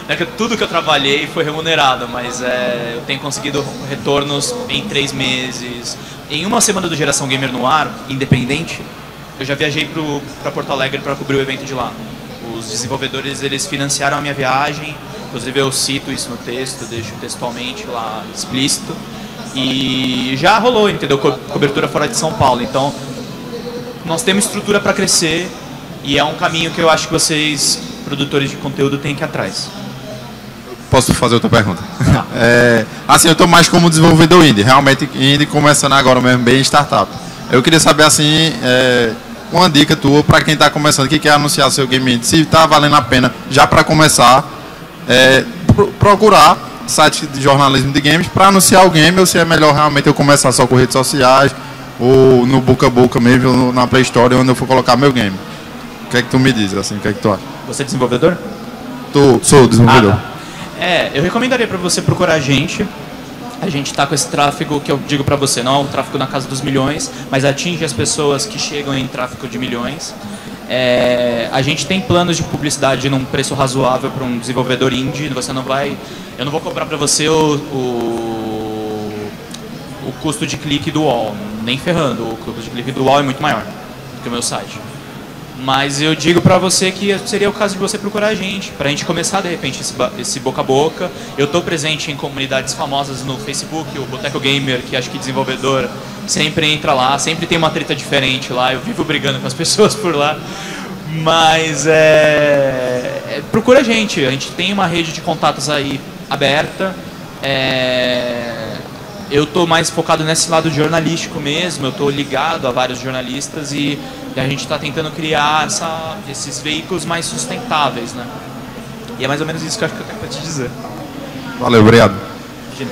é que tudo que eu trabalhei foi remunerado, mas eu tenho conseguido retornos em 3 meses. Em uma semana do Geração Gamer no Ar, independente, eu já viajei para Porto Alegre para cobrir o evento de lá. Os desenvolvedores, eles financiaram a minha viagem. Inclusive eu cito isso no texto, deixo textualmente lá explícito. E já rolou, entendeu? Cobertura fora de São Paulo. Então, nós temos estrutura para crescer e é um caminho que eu acho que vocês, produtores de conteúdo, têm que ir atrás. Posso fazer outra pergunta? Assim, eu estou mais como desenvolvedor indie, realmente indie, começando agora mesmo, bem startup. Eu queria saber, assim, uma dica tua para quem está começando, que quer anunciar seu game indie, se está valendo a pena, já para começar, procurar sites de jornalismo de games para anunciar o game, ou se é melhor realmente eu começar só com redes sociais, ou no boca a boca mesmo, ou na Play Store, onde eu for colocar meu game. O que é que tu me diz, assim, o que é que tu acha? Você é desenvolvedor? Sou desenvolvedor. Tá. Eu recomendaria para você procurar a gente. A gente está com esse tráfego que eu digo para você, não é um tráfego na casa dos milhões, mas atinge as pessoas que chegam em tráfego de milhões. A gente tem planos de publicidade num preço razoável para um desenvolvedor indie. Eu não vou cobrar para você o custo de clique do UOL, nem ferrando. O custo de clique do UOL é muito maior do que o meu site. Mas eu digo pra você que seria o caso de você procurar a gente, pra gente começar de repente esse boca a boca. Eu tô presente em comunidades famosas no Facebook, o Boteco Gamer, que acho que desenvolvedor sempre entra lá, sempre tem uma treta diferente lá, eu vivo brigando com as pessoas por lá. Mas procura a gente tem uma rede de contatos aí aberta. Eu tô mais focado nesse lado jornalístico mesmo, eu tô ligado a vários jornalistas e a gente está tentando criar esses veículos mais sustentáveis, né? E é mais ou menos isso que eu acho que eu tenho para te dizer. Valeu, obrigado. Imagina.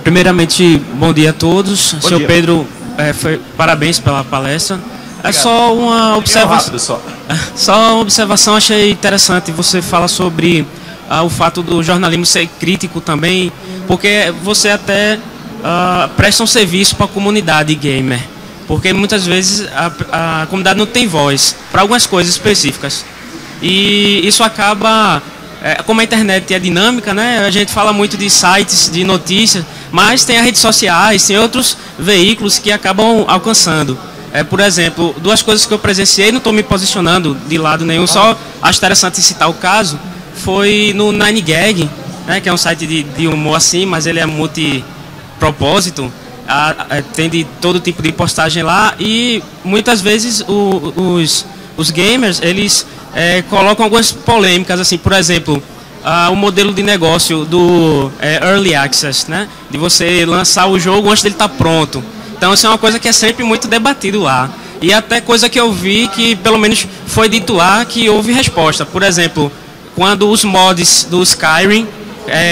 Primeiramente, bom dia a todos. Bom Senhor dia. Pedro, parabéns pela palestra. É só uma observação. Só uma observação, achei interessante. Você fala sobre o fato do jornalismo ser crítico também, porque você até presta um serviço para a comunidade gamer, porque muitas vezes a comunidade não tem voz para algumas coisas específicas. E isso acaba, como a internet é dinâmica, né? A gente fala muito de sites, de notícias, mas tem as redes sociais, tem outros veículos que acabam alcançando. Por exemplo, duas coisas que eu presenciei, não estou me posicionando de lado nenhum, só acho interessante citar o caso, foi no 9gag, né, que é um site de humor assim, mas ele é multipropósito, tem de todo tipo de postagem lá, e muitas vezes os gamers, eles colocam algumas polêmicas, assim, por exemplo, o modelo de negócio do Early Access, né, de você lançar o jogo antes dele estar pronto. Então isso é uma coisa que é sempre muito debatido lá. E até coisa que eu vi que pelo menos foi dito lá que houve resposta. Por exemplo, quando os mods do Skyrim,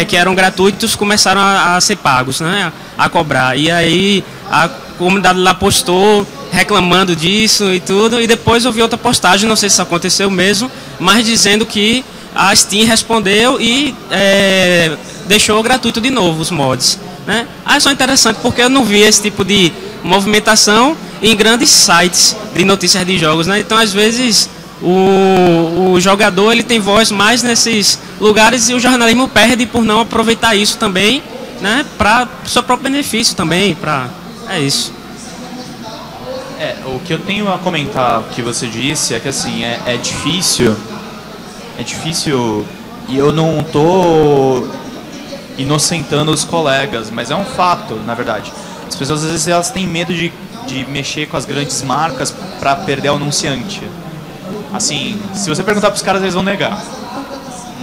que eram gratuitos, começaram a ser pagos, né, a cobrar. E aí a comunidade lá postou reclamando disso e tudo. E depois eu vi outra postagem, não sei se isso aconteceu mesmo, mas dizendo que a Steam respondeu e deixou gratuito de novo os mods. Né? Isso é interessante porque eu não vi esse tipo de movimentação em grandes sites de notícias de jogos, né? Então às vezes o jogador ele tem voz mais nesses lugares e o jornalismo perde por não aproveitar isso também, né? Para seu próprio benefício também, é isso. O que eu tenho a comentar que você disse é que assim é difícil e eu não tô inocentando os colegas, mas é um fato, na verdade. As pessoas às vezes elas têm medo de mexer com as grandes marcas para perder o anunciante. Assim, se você perguntar para os caras, eles vão negar.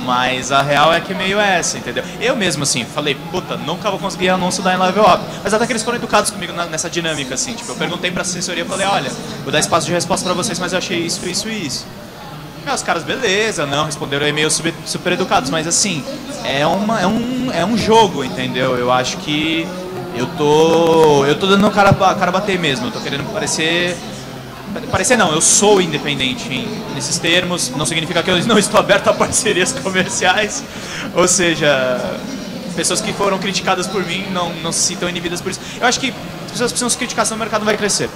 Mas a real é que meio essa, entendeu? Eu mesmo, assim, falei, puta, nunca vou conseguir anúncio da Level Up. Mas até que eles foram educados comigo nessa dinâmica, assim. Tipo, eu perguntei pra assessoria, falei, olha, vou dar espaço de resposta pra vocês, mas eu achei isso, isso e isso. E os caras, beleza, não, responderam e-mails super educados, mas assim, é um jogo, entendeu? Eu acho que eu tô dando o cara bater mesmo, eu tô querendo parecer não, eu sou independente nesses termos, não significa que eu não estou aberto a parcerias comerciais, ou seja, pessoas que foram criticadas por mim não se sintam inibidas por isso. Eu acho que as pessoas precisam se criticar, senão o mercado não vai crescer.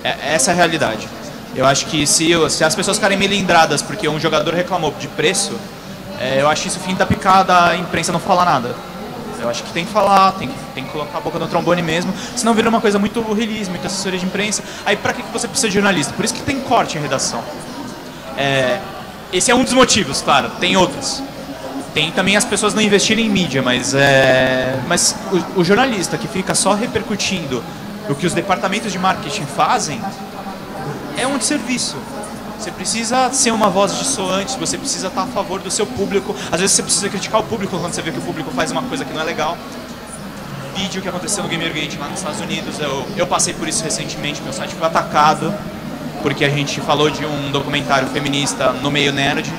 Essa é a realidade. Eu acho que se as pessoas ficarem melindradas porque um jogador reclamou de preço, eu acho isso fim da picada, a imprensa não fala nada. Eu acho que tem que falar, tem que colocar a boca no trombone mesmo, senão vira uma coisa muito release, muita assessoria de imprensa. Aí pra que você precisa de jornalista? Por isso que tem corte em redação. Esse é um dos motivos, claro, tem outros. Tem também as pessoas não investirem em mídia, mas o jornalista que fica só repercutindo o que os departamentos de marketing fazem é um desserviço. Você precisa ser uma voz dissoante, você precisa estar a favor do seu público. Às vezes você precisa criticar o público quando você vê que o público faz uma coisa que não é legal. Vídeo que aconteceu no Gamergate lá nos Estados Unidos, eu passei por isso recentemente, meu site foi atacado porque a gente falou de um documentário feminista no meio nerd,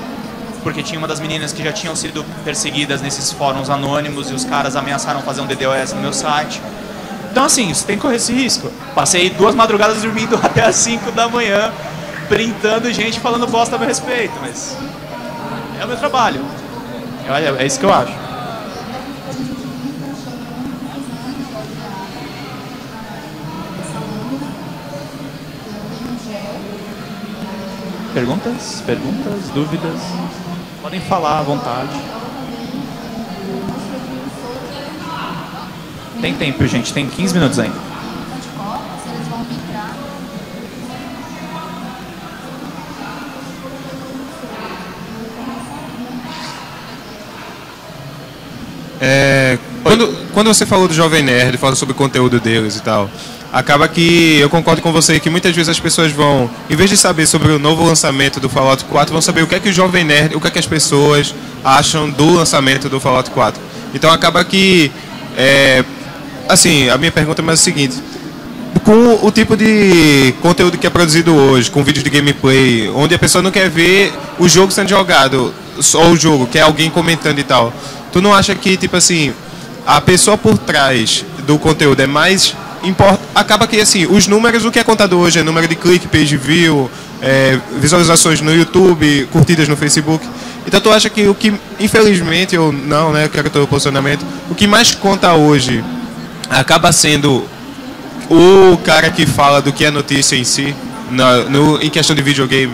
porque tinha uma das meninas que já tinham sido perseguidas nesses fóruns anônimos e os caras ameaçaram fazer um DDoS no meu site. Então assim, você tem que correr esse risco. Passei 2 madrugadas dormindo até as 5 da manhã, printando gente falando bosta a meu respeito, mas é o meu trabalho. É isso que eu acho. Perguntas, dúvidas? Podem falar à vontade. Tem tempo, gente. Tem 15 minutos ainda. Quando você falou do Jovem Nerd, falando sobre o conteúdo deles e tal, acaba que eu concordo com você que muitas vezes as pessoas vão, em vez de saber sobre o novo lançamento do Fallout 4, vão saber o que é que o Jovem Nerd, o que é que as pessoas acham do lançamento do Fallout 4. Então acaba que, assim, a minha pergunta é mais a seguinte: com o tipo de conteúdo que é produzido hoje, com vídeos de gameplay, onde a pessoa não quer ver o jogo sendo jogado, só o jogo, quer alguém comentando e tal, tu não acha que, tipo assim, a pessoa por trás do conteúdo é mais importante? Acaba que, assim, os números, o que é contado hoje é número de clique, page view, visualizações no YouTube, curtidas no Facebook. Então tu acha que o que, infelizmente, ou não, né, eu quero o teu posicionamento, o que mais conta hoje acaba sendo o cara que fala do que é notícia em si, em questão de videogame,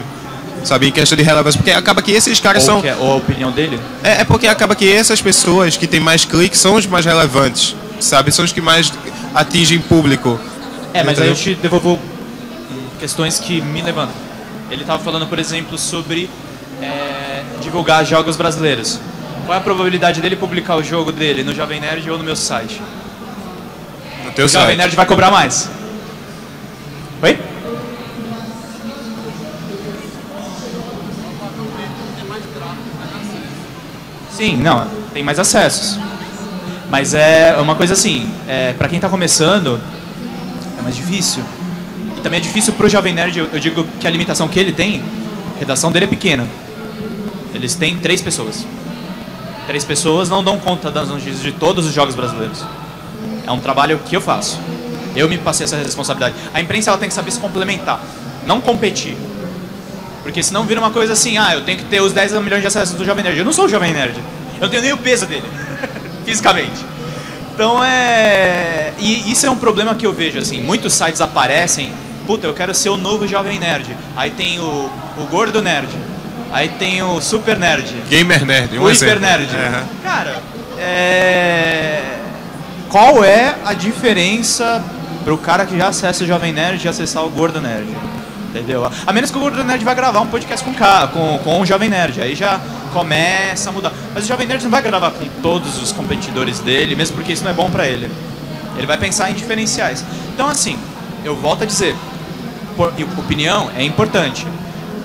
sabe, em questão de relevância, porque acaba que esses caras são... Ou a opinião dele? É porque acaba que essas pessoas que têm mais cliques são os mais relevantes, sabe, são os que mais atingem público. Mas aí eu te devolvo questões que me levantam. Ele estava falando, por exemplo, sobre divulgar jogos brasileiros. Qual é a probabilidade dele publicar o jogo dele no Jovem Nerd ou no meu site? No teu o site. Jovem Nerd vai cobrar mais. Oi? Sim, não, tem mais acessos. Mas é uma coisa assim, pra quem tá começando, é mais difícil. E também é difícil pro Jovem Nerd, eu digo que a limitação que ele tem, a redação dele é pequena. Eles têm 3 pessoas. 3 pessoas não dão conta das notícias de todos os jogos brasileiros. É um trabalho que eu faço. Eu me passei essa responsabilidade. A imprensa ela tem que saber se complementar, não competir. Porque senão vira uma coisa assim, eu tenho que ter os 10 milhões de acessos do Jovem Nerd. Eu não sou o Jovem Nerd. Eu não tenho nem o peso dele, fisicamente. Então E isso é um problema que eu vejo, assim. Muitos sites aparecem, puta, eu quero ser o novo Jovem Nerd. Aí tem o Gordo Nerd. Aí tem o Super Nerd. Gamer Nerd, o Hiper Nerd. Cara, qual é a diferença pro cara que já acessa o Jovem Nerd de acessar o Gordo Nerd? Entendeu? A menos que o Gordo Nerd vai gravar um podcast com o Jovem Nerd. Aí já começa a mudar. Mas o Jovem Nerd não vai gravar com todos os competidores dele, mesmo porque isso não é bom pra ele. Ele vai pensar em diferenciais. Então, assim, eu volto a dizer, opinião é importante.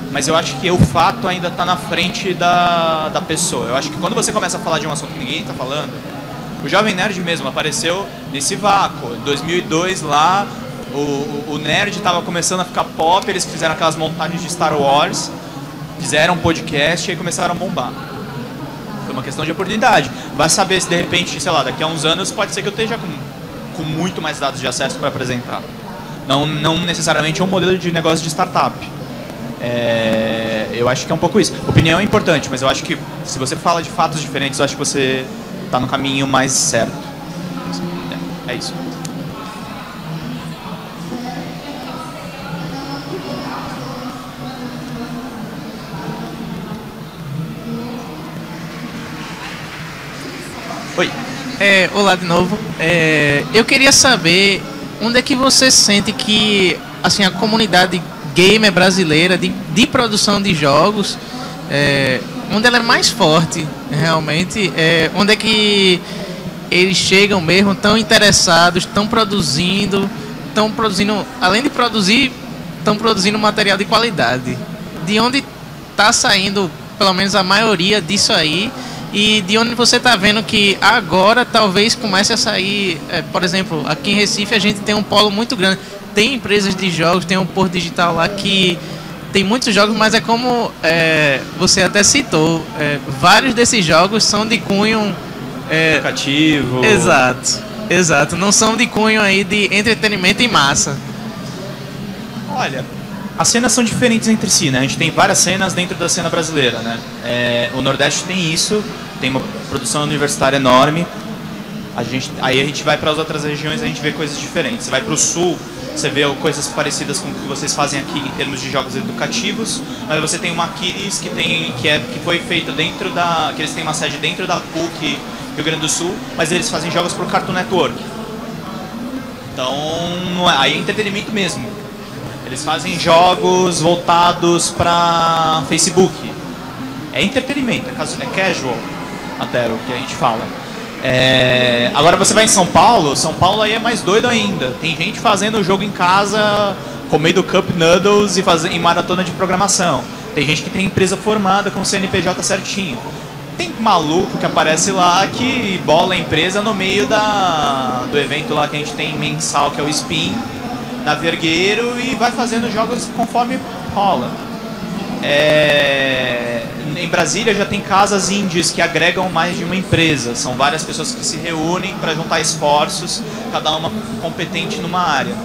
Mas eu acho que o fato ainda está na frente da pessoa. Eu acho que quando você começa a falar de um assunto que ninguém está falando, o Jovem Nerd mesmo apareceu nesse vácuo. Em 2002 lá, o nerd estava começando a ficar pop, eles fizeram aquelas montagens de Star Wars, fizeram um podcast e aí começaram a bombar. Foi uma questão de oportunidade. Vai saber se de repente, sei lá, daqui a uns anos pode ser que eu esteja com muito mais dados de acesso para apresentar. Não necessariamente é um modelo de negócio de startup. Eu acho que é um pouco isso. Opinião é importante, mas eu acho que se você fala de fatos diferentes, eu acho que você está no caminho mais certo. É isso. Oi. Olá de novo. Eu queria saber onde é que você sente que assim, a comunidade gamer brasileira de produção de jogos, onde ela é mais forte realmente, onde é que eles chegam mesmo, tão interessados, estão produzindo, além de produzir, estão produzindo material de qualidade. De onde está saindo, pelo menos a maioria disso aí, e de onde você está vendo que agora talvez comece a sair, por exemplo, aqui em Recife a gente tem um polo muito grande. Tem empresas de jogos, tem um Porto Digital lá que tem muitos jogos, mas é como você até citou, vários desses jogos são de cunho educativo. Exato, não são de cunho aí de entretenimento em massa. Olha, as cenas são diferentes entre si, né? A gente tem várias cenas dentro da cena brasileira, né? O Nordeste tem isso, tem uma produção universitária enorme. Aí a gente vai para as outras regiões, a gente vê coisas diferentes. Você vai para o Sul, você vê coisas parecidas com o que vocês fazem aqui em termos de jogos educativos, mas você tem uma Aquiles que foi feita dentro que eles têm uma sede dentro da PUC Rio Grande do Sul, mas eles fazem jogos para o Cartoon Network. Então, aí é entretenimento mesmo. Eles fazem jogos voltados para Facebook. É entretenimento, é casual, até o que a gente fala. Agora você vai em São Paulo aí é mais doido ainda. Tem gente fazendo o jogo em casa, comendo cup noodles em maratona de programação. Tem gente que tem empresa formada com CNPJ certinho. Tem maluco que aparece lá que bola a empresa no meio do evento lá que a gente tem mensal, que é o Spin, da Vergueiro, e vai fazendo jogos conforme rola. Em Brasília já tem casas indies que agregam mais de uma empresa. São várias pessoas que se reúnem para juntar esforços, cada uma competente numa área.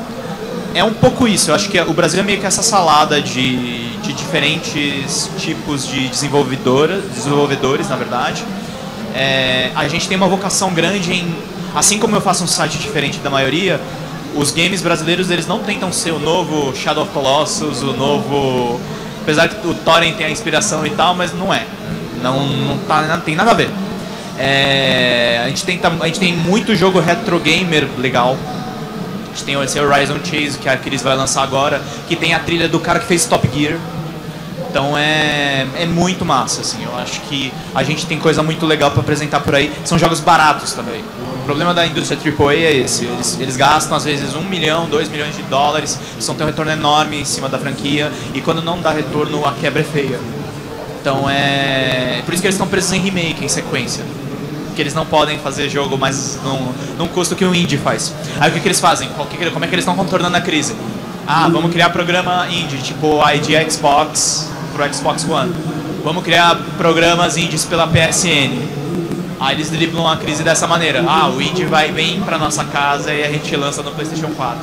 É um pouco isso. Eu acho que o Brasil é meio que essa salada de diferentes tipos de desenvolvedores, na verdade. A gente tem uma vocação grande em... Assim como eu faço um site diferente da maioria, os games brasileiros eles não tentam ser o novo Shadow of Colossus, o novo... Apesar que o Thorin tem a inspiração e tal, mas não é. Não tem nada a ver. A gente tem muito jogo retro gamer legal. A gente tem esse Horizon Chase, que a Chris vai lançar agora, que tem a trilha do cara que fez Top Gear. Então é muito massa, assim. Eu acho que a gente tem coisa muito legal para apresentar por aí. São jogos baratos também. O problema da indústria AAA é esse. Eles gastam às vezes 1 milhão, 2 milhões de dólares, eles vão ter um retorno enorme em cima da franquia, e quando não dá retorno, a quebra é feia. Então por isso que eles estão presos em remake, em sequência. Porque eles não podem fazer jogo mais num custo que um indie faz. Aí o que eles fazem? Como é que eles estão contornando a crise? Vamos criar programa indie, tipo ID Xbox pro Xbox One. Vamos criar programas indies pela PSN. Aí eles driblam a crise dessa maneira. O indie vem pra nossa casa e a gente lança no PlayStation 4.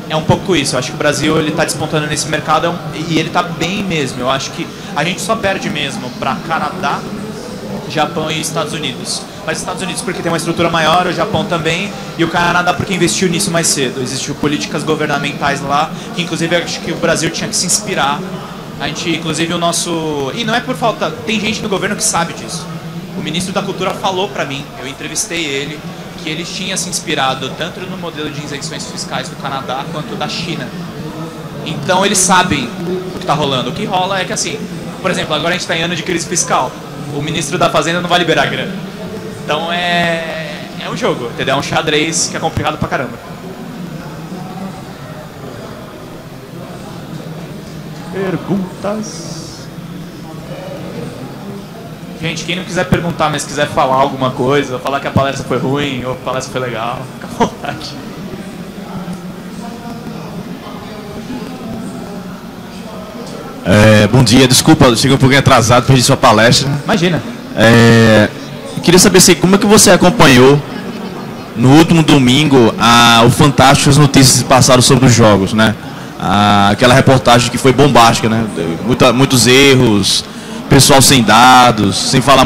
É um pouco isso. Eu acho que o Brasil ele tá despontando nesse mercado e ele tá bem mesmo. Eu acho que a gente só perde mesmo pra Canadá, Japão e Estados Unidos. Mas Estados Unidos porque tem uma estrutura maior, o Japão também, e o Canadá porque investiu nisso mais cedo. Existiu políticas governamentais lá, que inclusive eu acho que o Brasil tinha que se inspirar. A gente, inclusive o nosso... E não é por falta... Tem gente no governo que sabe disso. O ministro da Cultura falou pra mim, eu entrevistei ele, que ele tinha se inspirado tanto no modelo de isenções fiscais do Canadá quanto da China. Então eles sabem o que está rolando. O que rola é que assim, por exemplo, agora a gente está em ano de crise fiscal. O ministro da Fazenda não vai liberar grana. Então é um jogo, entendeu? É um xadrez que é complicado pra caramba. Perguntas? Gente, quem não quiser perguntar, mas quiser falar alguma coisa, falar que a palestra foi ruim ou a palestra foi legal, fica à vontade. Bom dia, desculpa, cheguei um pouquinho atrasado, perdi sua palestra. Imagina. Queria saber assim, como é que você acompanhou no último domingo o fantástico as notícias que passaram sobre os jogos, né? Aquela reportagem que foi bombástica, né? Muitos erros, pessoal sem dados, sem falar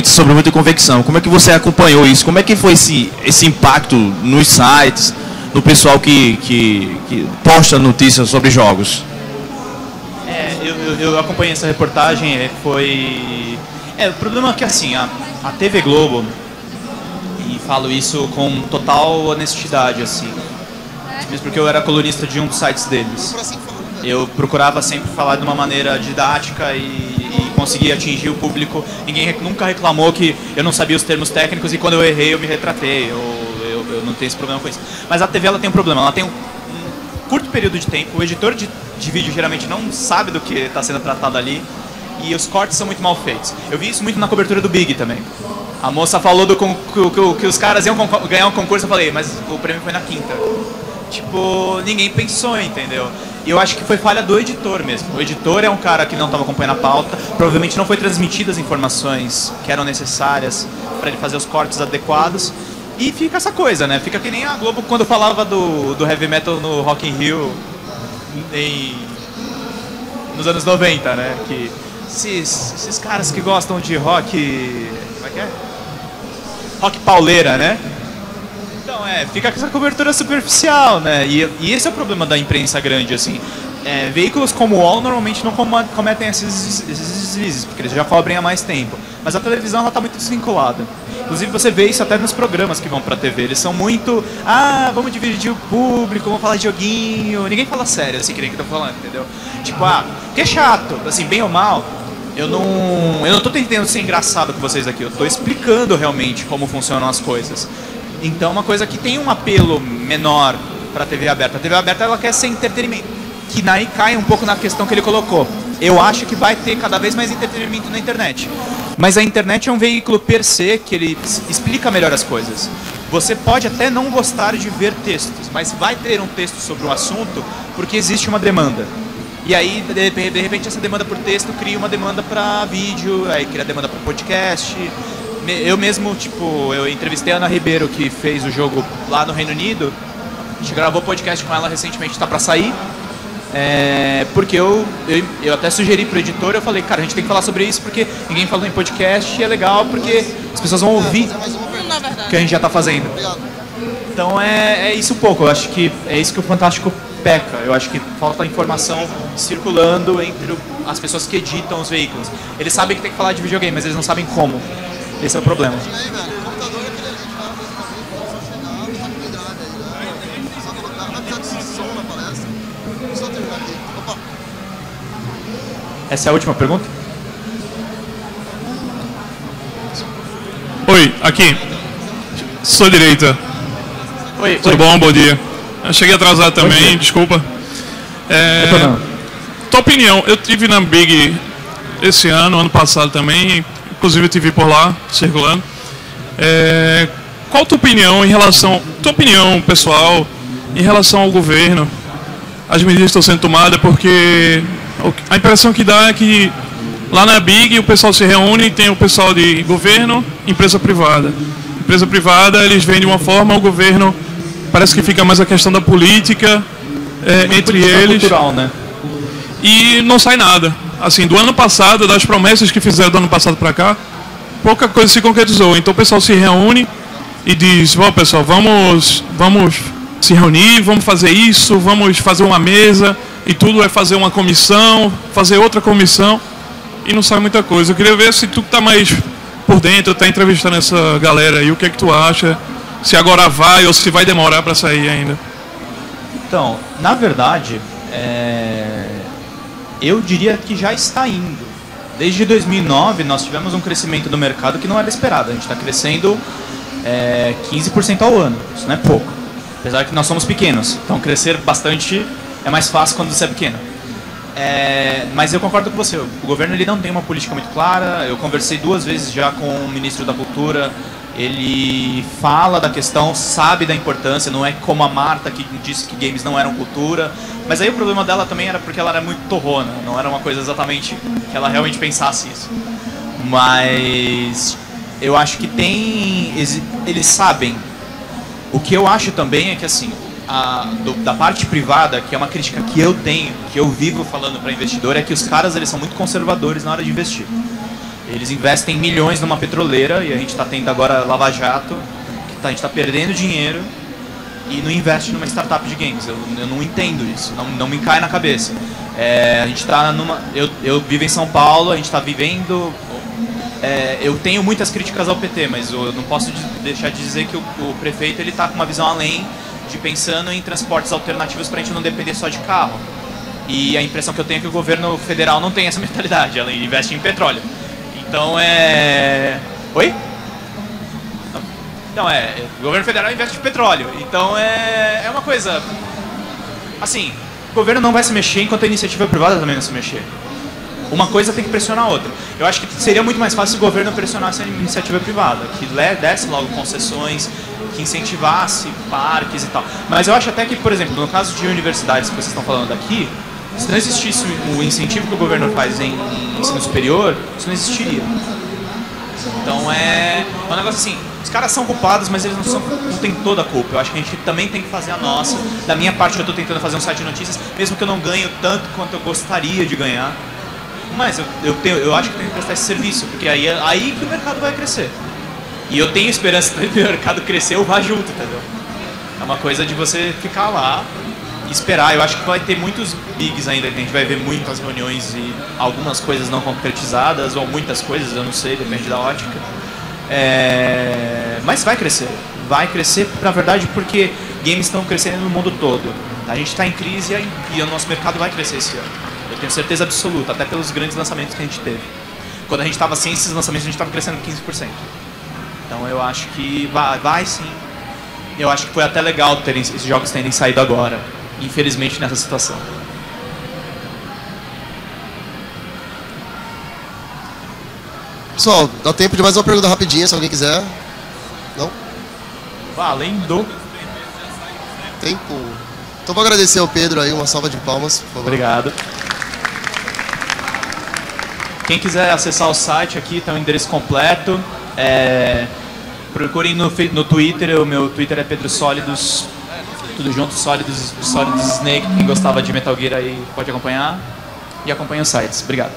sobre muita convecção. Como é que você acompanhou isso? Como é que foi esse impacto nos sites, no pessoal que posta notícias sobre jogos? Eu acompanhei essa reportagem, o problema é que assim, a TV Globo, e falo isso com total honestidade, assim, mesmo porque eu era colunista de um dos sites deles. Eu procurava sempre falar de uma maneira didática e conseguir atingir o público. Ninguém nunca reclamou que eu não sabia os termos técnicos e quando eu errei eu me retratei. Eu não tenho esse problema com isso. Mas a TV ela tem um problema, ela tem um curto período de tempo. O editor de vídeo geralmente não sabe do que está sendo tratado ali e os cortes são muito mal feitos. Eu vi isso muito na cobertura do Big também. A moça falou que os caras iam ganhar um concurso, eu falei, mas o prêmio foi na quinta. Tipo, ninguém pensou, entendeu? E eu acho que foi falha do editor mesmo. O editor é um cara que não estava acompanhando a pauta, provavelmente não foi transmitidas as informações que eram necessárias para ele fazer os cortes adequados. E fica essa coisa, né? Fica que nem a Globo quando falava do heavy metal no Rock in Rio nos anos 90, né? Que esses caras que gostam de rock... Como é que é? Rock pauleira, né? Então fica com essa cobertura superficial, né? E esse é o problema da imprensa grande, assim. veículos como o UOL normalmente não cometem esses deslizes, porque eles já cobrem há mais tempo. Mas a televisão está muito desvinculada. Inclusive você vê isso até nos programas que vão para a TV. Eles são muito, vamos dividir o público, vamos falar de joguinho. Ninguém fala sério, assim, que nem que eu tô falando, entendeu? Tipo, que é chato, assim, bem ou mal. Eu não tô tentando ser engraçado com vocês aqui, eu tô explicando realmente como funcionam as coisas. Então é uma coisa que tem um apelo menor para a TV aberta. A TV aberta ela quer ser entretenimento, que daí cai um pouco na questão que ele colocou. Eu acho que vai ter cada vez mais entretenimento na internet. Mas a internet é um veículo per se que ele explica melhor as coisas. Você pode até não gostar de ver textos, mas vai ter um texto sobre um assunto porque existe uma demanda. E aí, de repente, essa demanda por texto cria uma demanda para vídeo, aí cria demanda para podcast. Eu mesmo, eu entrevistei a Ana Ribeiro, que fez o jogo lá no Reino Unido. A gente gravou podcast com ela recentemente, está para sair. Porque eu até sugeri pro editor, eu falei, cara, a gente tem que falar sobre isso porque ninguém falou em podcast e é legal porque as pessoas vão ouvir o que a gente já está fazendo. Então é isso um pouco, eu acho que é isso que o Fantástico peca. Eu acho que falta informação circulando entre as pessoas que editam os veículos. Eles sabem que tem que falar de videogame, mas eles não sabem como. Esse é o problema. Essa é a última pergunta? Oi, aqui. Sou direita. Oi, tudo bom? Bom dia. Eu cheguei atrasado também, desculpa. Tua opinião, eu tive na Big esse ano passado também, inclusive eu tive por lá, circulando. Qual a tua opinião tua opinião pessoal, em relação ao governo, as medidas que estão sendo tomadas, porque a impressão que dá é que lá na Big o pessoal se reúne e tem o pessoal de governo, empresa privada. Empresa privada, eles vêm de uma forma, o governo parece que fica mais a questão da política entre eles. Cultural, né? E não sai nada. Assim, do ano passado, das promessas que fizeram do ano passado para cá, pouca coisa se concretizou. Então o pessoal se reúne e diz, pessoal, vamos se reunir, vamos fazer isso, vamos fazer uma mesa, e tudo é fazer uma comissão, fazer outra comissão, e não sai muita coisa. Eu queria ver se tu tá mais por dentro, tá entrevistando essa galera aí, o que é que tu acha, se agora vai ou se vai demorar para sair ainda. Então, na verdade, eu diria que já está indo. Desde 2009 nós tivemos um crescimento do mercado que não era esperado. A gente está crescendo 15% ao ano, isso não é pouco. Apesar que nós somos pequenos, então crescer bastante é mais fácil quando você é pequeno. Mas eu concordo com você, o governo ele não tem uma política muito clara. Eu conversei 2 vezes já com o ministro da Cultura, ele fala da questão, sabe da importância, não é como a Marta que disse que games não eram cultura, mas aí o problema dela também era porque ela era muito torrona, não era uma coisa exatamente que ela realmente pensasse isso. Mas eu acho que eles sabem. O que eu acho também é que assim, da parte privada, que é uma crítica que eu tenho, que eu vivo falando para investidor, é que os caras eles são muito conservadores na hora de investir. Eles investem milhões numa petroleira, e a gente está tendo agora Lava Jato, que a gente está perdendo dinheiro e não investe numa startup de games. Eu não entendo isso, não me cai na cabeça. A gente está eu vivo em São Paulo, a gente está vivendo... eu tenho muitas críticas ao PT, mas eu não posso deixar de dizer que o prefeito está com uma visão além de pensando em transportes alternativos para a gente não depender só de carro. E a impressão que eu tenho é que o governo federal não tem essa mentalidade, ela investe em petróleo. Então Oi? Não, o governo federal investe em petróleo. Então é uma coisa... Assim, o governo não vai se mexer enquanto a iniciativa privada também não se mexer. Uma coisa tem que pressionar a outra. Eu acho que seria muito mais fácil se o governo pressionasse a iniciativa privada, que desse logo concessões, que incentivasse parques e tal. Mas eu acho até que, por exemplo, no caso de universidades que vocês estão falando aqui, se não existisse o incentivo que o governo faz em ensino superior, isso não existiria. Então é um negócio assim, os caras são culpados, mas eles não têm toda a culpa. Eu acho que a gente também tem que fazer a nossa. Da minha parte, eu estou tentando fazer um site de notícias, mesmo que eu não ganhe tanto quanto eu gostaria de ganhar. Mas eu acho que tem que prestar esse serviço, porque aí que o mercado vai crescer. E eu tenho esperança que o mercado crescer, eu vá junto, entendeu? É uma coisa de você ficar lá esperar. Eu acho que vai ter muitos bigs ainda, que a gente vai ver muitas reuniões e algumas coisas não concretizadas, ou muitas coisas, eu não sei, depende da ótica. Mas vai crescer, na verdade, porque games estão crescendo no mundo todo. A gente está em crise e o nosso mercado vai crescer esse ano. Eu tenho certeza absoluta, até pelos grandes lançamentos que a gente teve. Quando a gente estava sem esses lançamentos, a gente estava crescendo 15%. Então eu acho que vai sim. Eu acho que foi até legal esses jogos terem saído agora, infelizmente, nessa situação. Pessoal, dá tempo de mais uma pergunta rapidinha, se alguém quiser. Não? Valendo. Tempo. Então vou agradecer ao Pedro aí, uma salva de palmas, por favor. Obrigado. Quem quiser acessar o site aqui, tem o endereço completo. Procurem no Twitter, o meu Twitter é Pedro Sólidos, tudo junto, Sólidos Snake. Quem gostava de Metal Gear aí pode acompanhar. E acompanha os sites. Obrigado.